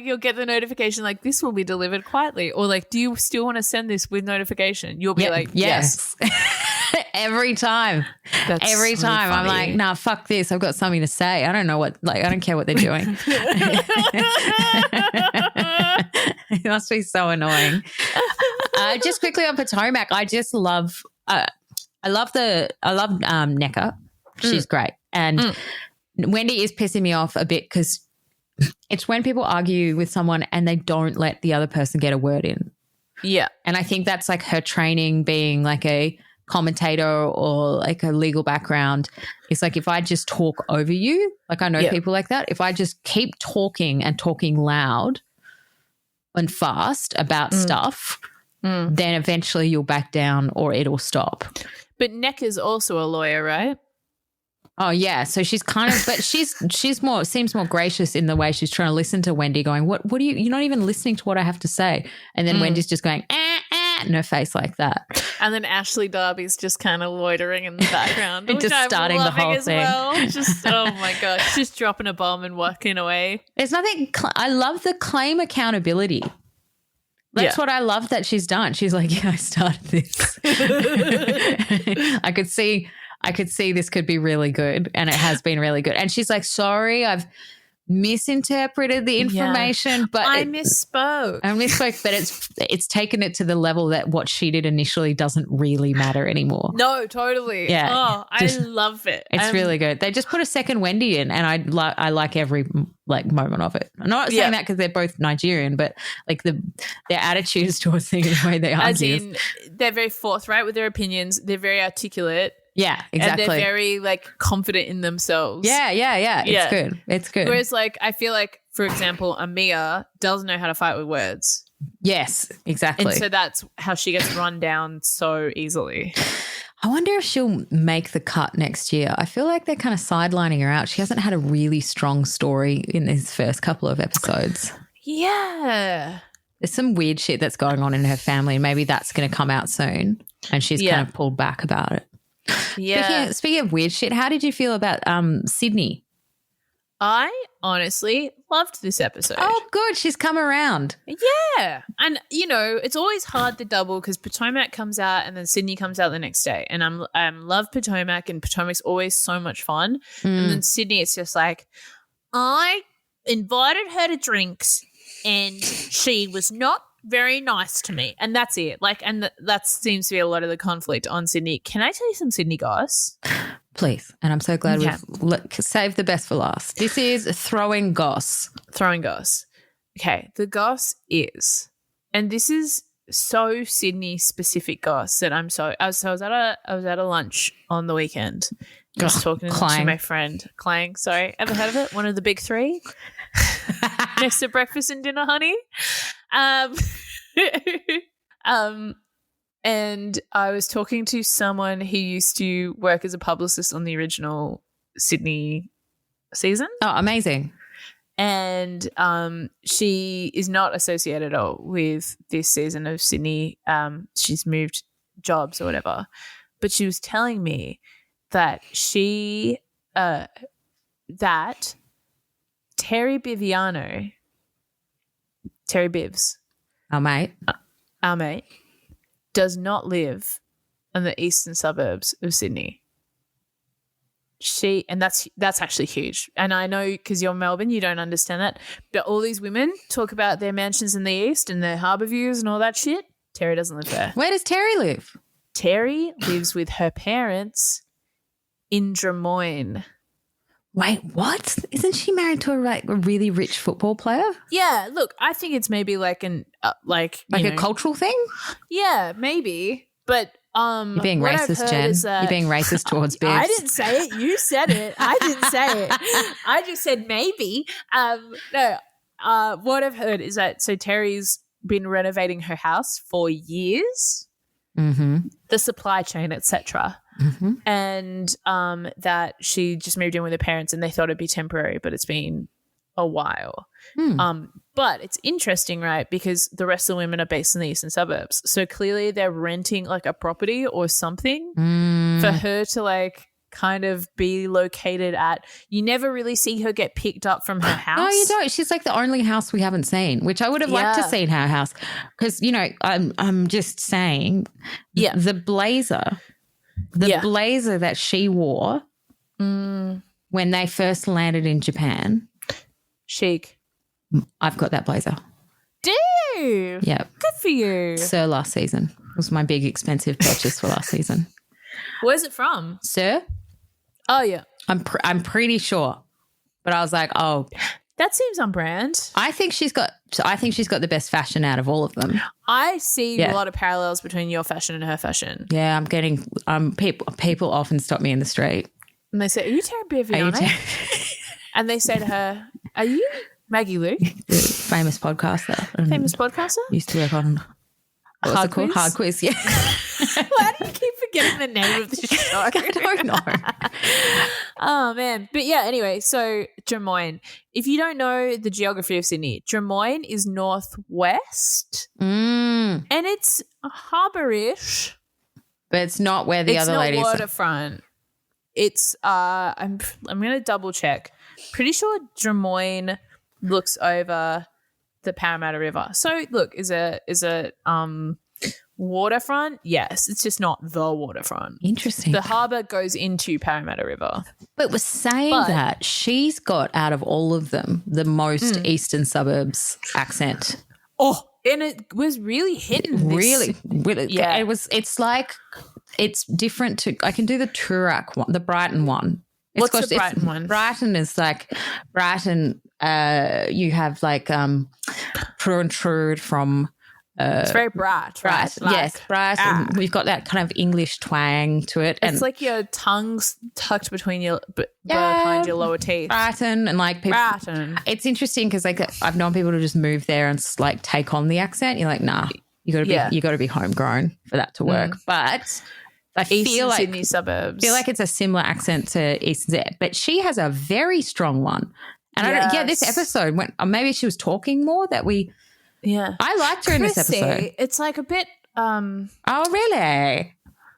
you'll get the notification this will be delivered quietly, or do you still want to send this with notification? You'll be yes. Every time. Every time. Funny. I'm like, nah, fuck this. I've got something to say. I don't know what, I don't care what they're doing. It must be so annoying. Just quickly on Potomac, I just love, I love Necker. She's great. And Wendy is pissing me off a bit because it's when people argue with someone and they don't let the other person get a word in. Yeah. And I think that's like her training being like a commentator or like a legal background. It's like if I just talk over you, like I know people like that, if I just keep talking and talking loud and fast about stuff, then eventually you'll back down or it'll stop. But Neck is also a lawyer, right? Oh yeah, so she's kind of, but she's seems more gracious in the way she's trying to listen to Wendy, going, "What do you're not even listening to what I have to say," and then Wendy's just going, in her face like that, and then Ashley Darby's just kind of loitering in the background, which just I'm starting the whole as thing. Well. Just oh my gosh, just dropping a bomb and walking away. There's nothing. I love the claim accountability. That's what I love that she's done. She's like, yeah, I started this. I could see this could be really good, and it has been really good. And she's like, sorry, I've misinterpreted the information, but I misspoke. But it's taken it to the level that what she did initially doesn't really matter anymore. No, totally. Yeah. Oh, I love it. It's really good. They just put a second Wendy in, and I like every like moment of it. I'm not saying that because they're both Nigerian, but like their attitudes towards things, the way they argue. As in, they're very forthright with their opinions. They're very articulate. Yeah, exactly. And they're very like confident in themselves. Yeah. It's good. Whereas like I feel like, for example, Amia doesn't know how to fight with words. Yes, exactly. And so that's how she gets run down so easily. I wonder if she'll make the cut next year. I feel like they're kind of sidelining her out. She hasn't had a really strong story in these first couple of episodes. Yeah. There's some weird shit that's going on in her family, and maybe that's going to come out soon, and she's kind of pulled back about it. Yeah. Speaking of weird shit, how did you feel about Sydney? I honestly loved this episode. Oh, good. She's come around. Yeah. And, you know, it's always hard to double because Potomac comes out and then Sydney comes out the next day. And I love Potomac, and Potomac's always so much fun. And then Sydney, it's just like, I invited her to drinks and she was not very nice to me, and that's it. Like, and that seems to be a lot of the conflict on Sydney. Can I tell you some Sydney goss? Please. And I'm so glad we've saved the best for last. This is throwing goss. Okay, the goss is, and this is so Sydney specific goss that I was at a lunch on the weekend. I was talking to my friend Clang. Sorry, ever heard of it? One of the big three. Next to breakfast and dinner, honey. And I was talking to someone who used to work as a publicist on the original Sydney season. Oh, amazing. And she is not associated at all with this season of Sydney. She's moved jobs or whatever. But she was telling me that that Terry Bivs, our mate, does not live in the eastern suburbs of Sydney. And that's actually huge. And I know because you're Melbourne, you don't understand that. But all these women talk about their mansions in the east and their harbour views and all that shit. Terry doesn't live there. Where does Terry live? Terry lives with her parents in Drummoyne. Wait, what? Isn't she married to a really rich football player? Yeah, look, I think it's maybe like an a cultural thing. Yeah, maybe. But you're being racist, Jen. You're being racist towards Bibs. I didn't say it. You said it. I didn't say it. I just said maybe. No. What I've heard is that Terry's been renovating her house for years. Mm-hmm. The supply chain, etc. Mm-hmm. And that she just moved in with her parents and they thought it'd be temporary, but it's been a while. But it's interesting, right? Because the rest of the women are based in the eastern suburbs. So clearly they're renting like a property or something for her to like kind of be located at. You never really see her get picked up from her house. No, you don't. She's like the only house we haven't seen, which I would have liked to see in her house. Because, you know, I'm just saying the blazer that she wore when they first landed in Japan. Chic. I've got that blazer. Do you? Yeah. Good for you. Sir last season. It was my big expensive purchase for last season. Where's it from? Sir? Oh, yeah. I'm pretty sure. But I was like, oh, That seems on brand. I think she's got the best fashion out of all of them. I see a lot of parallels between your fashion and her fashion. Yeah, I'm getting people often stop me in the street. And they say, "Are you Tara Biviani?" And they say to her, "Are you Maggie Luke?" Famous podcaster. Famous podcaster? Used to work on Hard Quiz? Hard Quiz, yeah. Why do you keep forgetting the name of the show? I don't know. Oh, man. But yeah, anyway, so Drummoyne. If you don't know the geography of Sydney, Drummoyne is northwest and it's harbour-ish. But it's not where the other ladies are. It's not waterfront. It's, I'm going to double check. Pretty sure Drummoyne looks over the Parramatta River. So look, is a waterfront? Yes, it's just not the waterfront. Interesting. The harbour goes into Parramatta River. But we're saying that she's got out of all of them the most eastern suburbs accent. Oh, and it was really hidden. Really, yeah. It's like it's different to. I can do the Toorak one, the Brighton one. What's the Brighton one? Brighton is like Brighton. You have like Pruntrud from. It's very bright, right? Like, yes, bright. And we've got that kind of English twang to it. It's like your tongue's tucked between behind your lower teeth. Brighton and like people. Brighton. It's interesting because like I've known people to just move there and like take on the accent. You're like, nah, you got to be homegrown for that to work. But I feel like Sydney suburbs. I feel like it's a similar accent to Eastern Zed, but she has a very strong one. And this episode went. Maybe she was talking more that we. Yeah, I liked her in this episode. It's like a bit. Oh, really?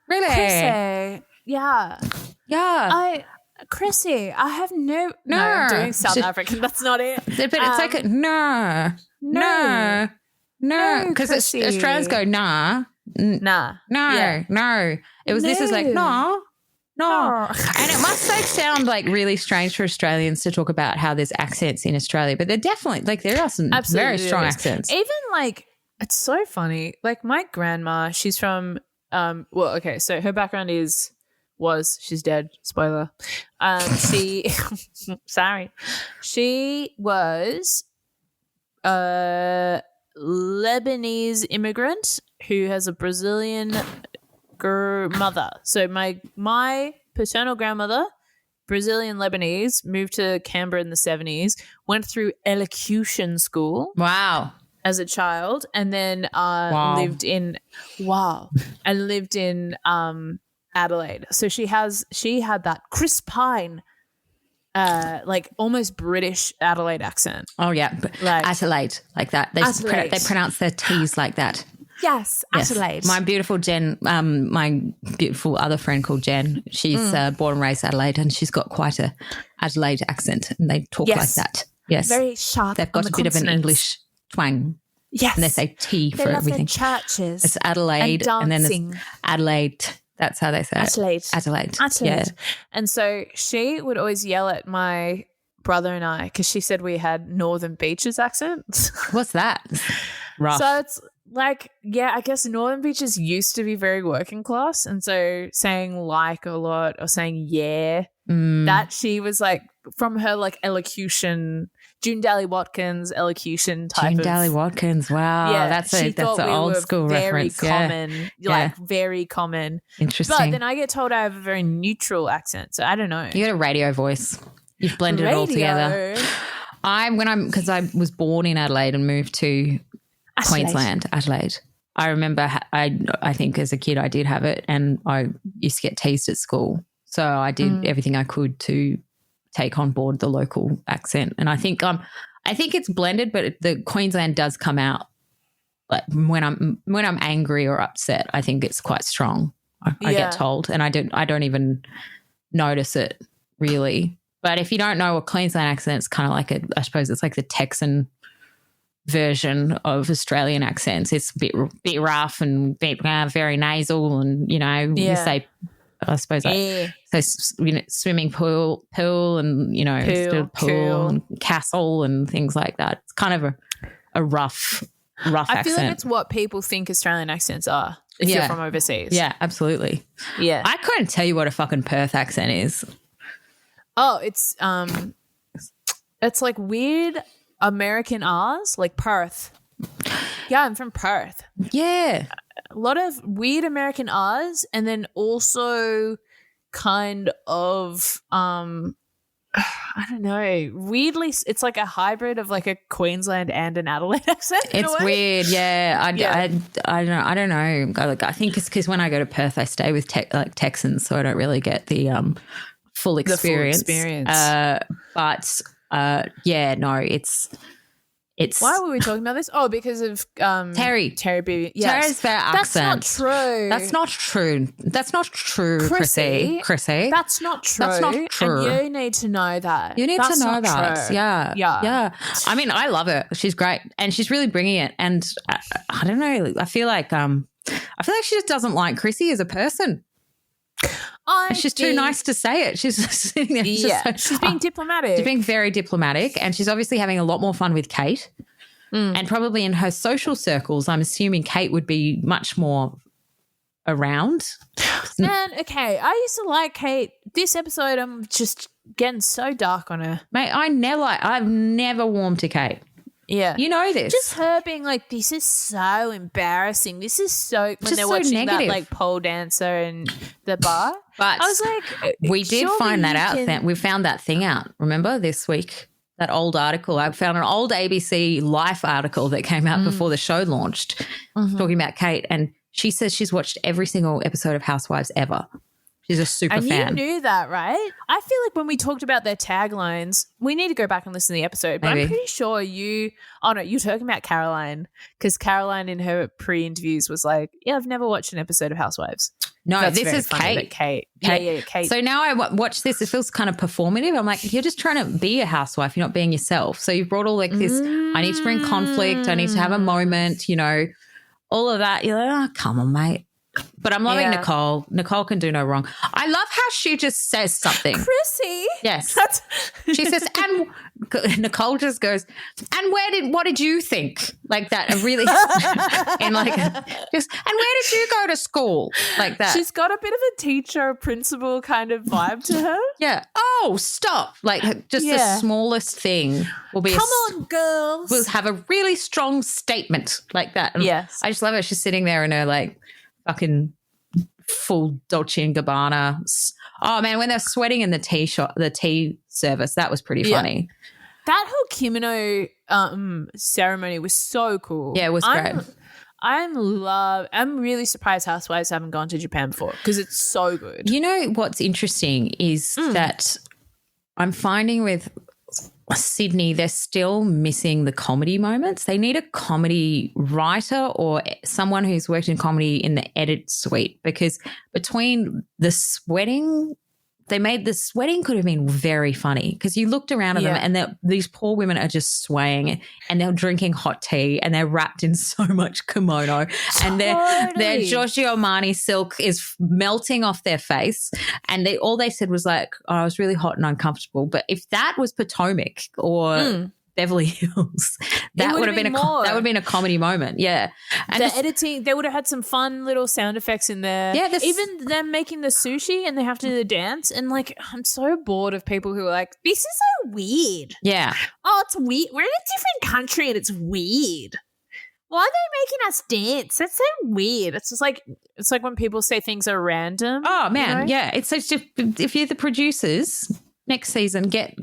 Really? Chrissy, yeah. Chrissy, I have no. I'm doing South African. That's not it. But it's like no, because Australians go nah. No. It was this is like no. And it must like sound like really strange for Australians to talk about how there's accents in Australia, but they're definitely like there are some very strong accents. Even like it's so funny. Like my grandma, she's from so her background she's dead. Spoiler. She she was a Lebanese immigrant who has a Brazilian mother. So my paternal grandmother, Brazilian Lebanese, moved to Canberra in the 70s, went through elocution school. Wow. As a child, and then lived in Adelaide. So she had that Chris Pine like almost British Adelaide accent. Oh yeah, like Adelaide, like that. They pronounce their T's like that. Yes, Adelaide. My beautiful Jen, my beautiful other friend called Jen, she's born and raised Adelaide, and she's got quite a Adelaide accent, and they talk like that. Yes, very sharp. They've got a bit of an English twang. Yes, and they say T for everything. Their churches. It's Adelaide, and then there's Adelaide. That's how they say it. Adelaide. Yeah. And so she would always yell at my brother and I because she said we had Northern Beaches accents. What's that? Rough. So it's like, I guess Northern Beaches used to be very working class. And so saying like a lot or saying that she was like from her like elocution, June Daly Watkins elocution type June Daly Watkins, wow. Yeah, that's an old school reference. Common, very common. Interesting. But then I get told I have a very neutral accent. So I don't know. You got a radio voice. You've blended it all together. Because I was born in Adelaide and moved to Queensland, Adelaide. I remember I think as a kid I did have it, and I used to get teased at school. So I did everything I could to take on board the local accent. And I think it's blended, but the Queensland does come out like when I'm angry or upset. I think it's quite strong. I get told, and I don't even notice it really. But if you don't know a Queensland accent, it's kind of like I suppose it's like the Texan version of Australian accents. It's a bit rough and very nasal, and you say, I suppose swimming pool and pool and castle and things like that. It's kind of a rough accent. I feel like it's what people think Australian accents are if you're from overseas. Yeah, absolutely. Yeah, I couldn't tell you what a fucking Perth accent is. Oh, it's It's like weird American R's, like Perth. Yeah, I'm from Perth. Yeah. A lot of weird American R's, and then also kind of I don't know. Weirdly, it's like a hybrid of like a Queensland and an Adelaide accent. It's weird, yeah. I don't know. I think it's because when I go to Perth, I stay with Texans, so I don't really get the full experience. But it's. Why were we talking about this? Oh, because of Terry Beebe. Yes. Terry's fair accent. That's not true. That's not true, Chrissy. That's not true. That's not true. And you need to know that. You need to know that. True. Yeah. I mean, I love her. She's great, and she's really bringing it. And I don't know. I feel like she just doesn't like Chrissy as a person. She's too nice to say it. She's sitting there. She's being diplomatic. She's being very diplomatic, and she's obviously having a lot more fun with Kate. And probably in her social circles, I'm assuming Kate would be much more around. Man, okay, I used to like Kate. This episode, I'm just getting so dark on her. Mate, I've never warmed to Kate. Yeah. You know this. Just her being like, this is so embarrassing. This is so, when they're watching negative. that like pole dancer in the bar. But I was like, we did find that out. We found that thing out, remember, this week? That old article. I found an old ABC Life article that came out before the show launched talking about Kate. And she says she's watched every single episode of Housewives ever. She's a super fan. And you knew that, right? I feel like when we talked about their taglines, we need to go back and listen to the episode. But I'm pretty sure you're talking about Caroline, because Caroline in her pre-interviews was like, yeah, I've never watched an episode of Housewives. No, That's this is Kate. Kate. Yeah, Kate. So now I watch this. It feels kind of performative. I'm like, you're just trying to be a housewife. You're not being yourself. So you've brought all like this, I need to bring conflict. I need to have a moment, all of that. You're like, oh, come on, mate. But I'm loving Nicole. Nicole can do no wrong. I love how she just says something. Chrissy. Yes. She says, and Nicole just goes, and what did you think? Like that. Really, and like, just, and where did you go to school? Like that. She's got a bit of a teacher, principal kind of vibe to her. Yeah. Oh, stop. Like just the smallest thing will be come on, girls. Will have a really strong statement like that. And yes. I just love her. She's sitting there in her like fucking full Dolce & Gabbana. Oh, man, when they're sweating in the tea service, that was pretty funny. That whole kimono ceremony was so cool. Yeah, it was great. I'm really surprised Housewives haven't gone to Japan before, because it's so good. You know what's interesting is that I'm finding with Sydney, they're still missing the comedy moments. They need a comedy writer or someone who's worked in comedy in the edit suite, because between the sweating, the sweating could have been very funny, because you looked around at them and these poor women are just swaying and they're drinking hot tea and they're wrapped in so much kimono and their Giorgio Armani silk is melting off their face, and all they said was like, oh, I was really hot and uncomfortable. But if that was Potomac or Beverly Hills, that would have been a comedy moment. Yeah. And the editing, they would have had some fun little sound effects in there. Yeah. Even them making the sushi and they have to do the dance. And like, I'm so bored of people who are like, this is so weird. Yeah. Oh, it's weird. We're in a different country and it's weird. Why are they making us dance? That's so weird. It's like when people say things are random. Oh man. Yeah. It's so, if you're the producers next season, get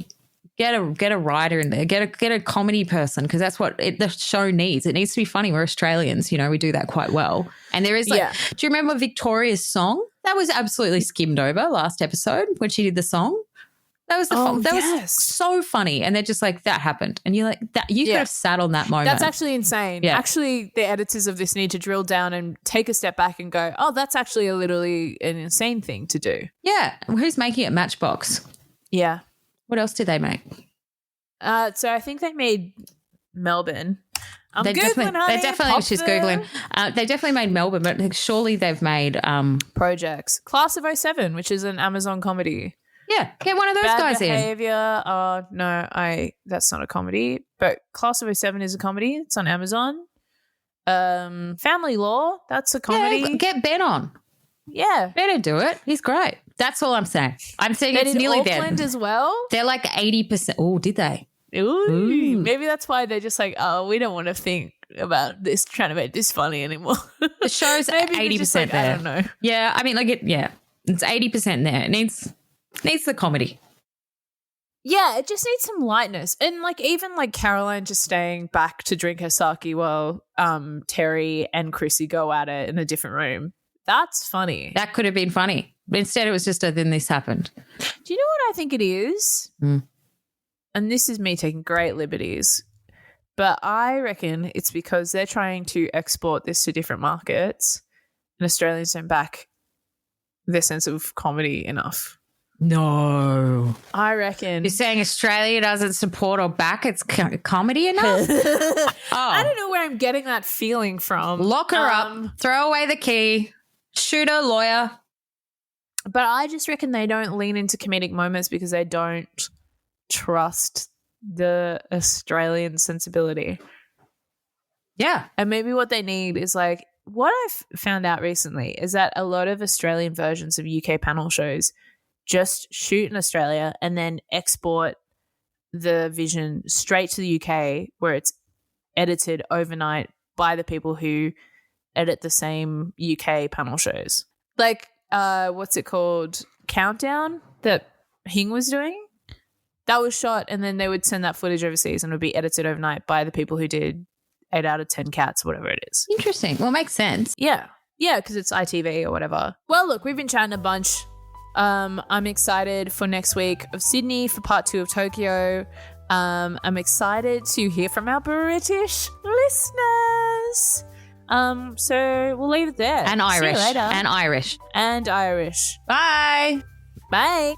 a writer in there, get a comedy person, because that's what the show needs. It needs to be funny. We're Australians, we do that quite well. And there is do you remember Victoria's song? That was absolutely skimmed over last episode when she did the song. That was was so funny. And they're just like, that happened. And you're like, that you could have sat on that moment. That's actually insane. Yeah. Actually, the editors of this need to drill down and take a step back and go, oh, that's actually literally an insane thing to do. Yeah. Who's making it? Matchbox. Yeah. What else did they make? So I think they made Melbourne. She's Googling. They definitely made Melbourne, but surely they've made projects. Class of 07, which is an Amazon comedy. Yeah, get one of those guys Behavior. Oh, no, that's not a comedy. But Class of 07 is a comedy. It's on Amazon. Family Law, that's a comedy. Yeah, get Ben on. Yeah. Better do it. He's great. That's all I'm saying. I'm saying it's nearly there. Auckland as well? They're like 80%. Oh, did they? Ooh. Maybe that's why they're just like, oh, we don't want to think about this, trying to make this funny anymore. The show's 80% like, there. I don't know. Yeah, I mean, like it's 80% there. It needs the comedy. Yeah, it just needs some lightness. And like even like Caroline just staying back to drink her sake while Terry and Chrissy go at it in a different room. That's funny. That could have been funny. But instead it was just then this happened. Do you know what I think it is? And this is me taking great liberties. But I reckon it's because they're trying to export this to different markets and Australians don't back their sense of comedy enough. No. I reckon. You're saying Australia doesn't support or back its comedy enough? I don't know where I'm getting that feeling from. Lock her up, throw away the key, shoot her lawyer. But I just reckon they don't lean into comedic moments because they don't trust the Australian sensibility. Yeah. And maybe what they need is like, what I've found out recently is that a lot of Australian versions of UK panel shows just shoot in Australia and then export the vision straight to the UK where it's edited overnight by the people who edit the same UK panel shows. Like, what's it called? Countdown that Hing was doing? That was shot and then they would send that footage overseas and it would be edited overnight by the people who did 8 out of 10 cats, whatever it is. Interesting. Well, it makes sense. Yeah. Yeah, because it's ITV or whatever. Well, look, we've been chatting a bunch. I'm excited for next week of Sydney for part 2 of Tokyo. I'm excited to hear from our British listeners. So we'll leave it there. And Irish. See you later. And Irish. And Irish. Bye. Bye.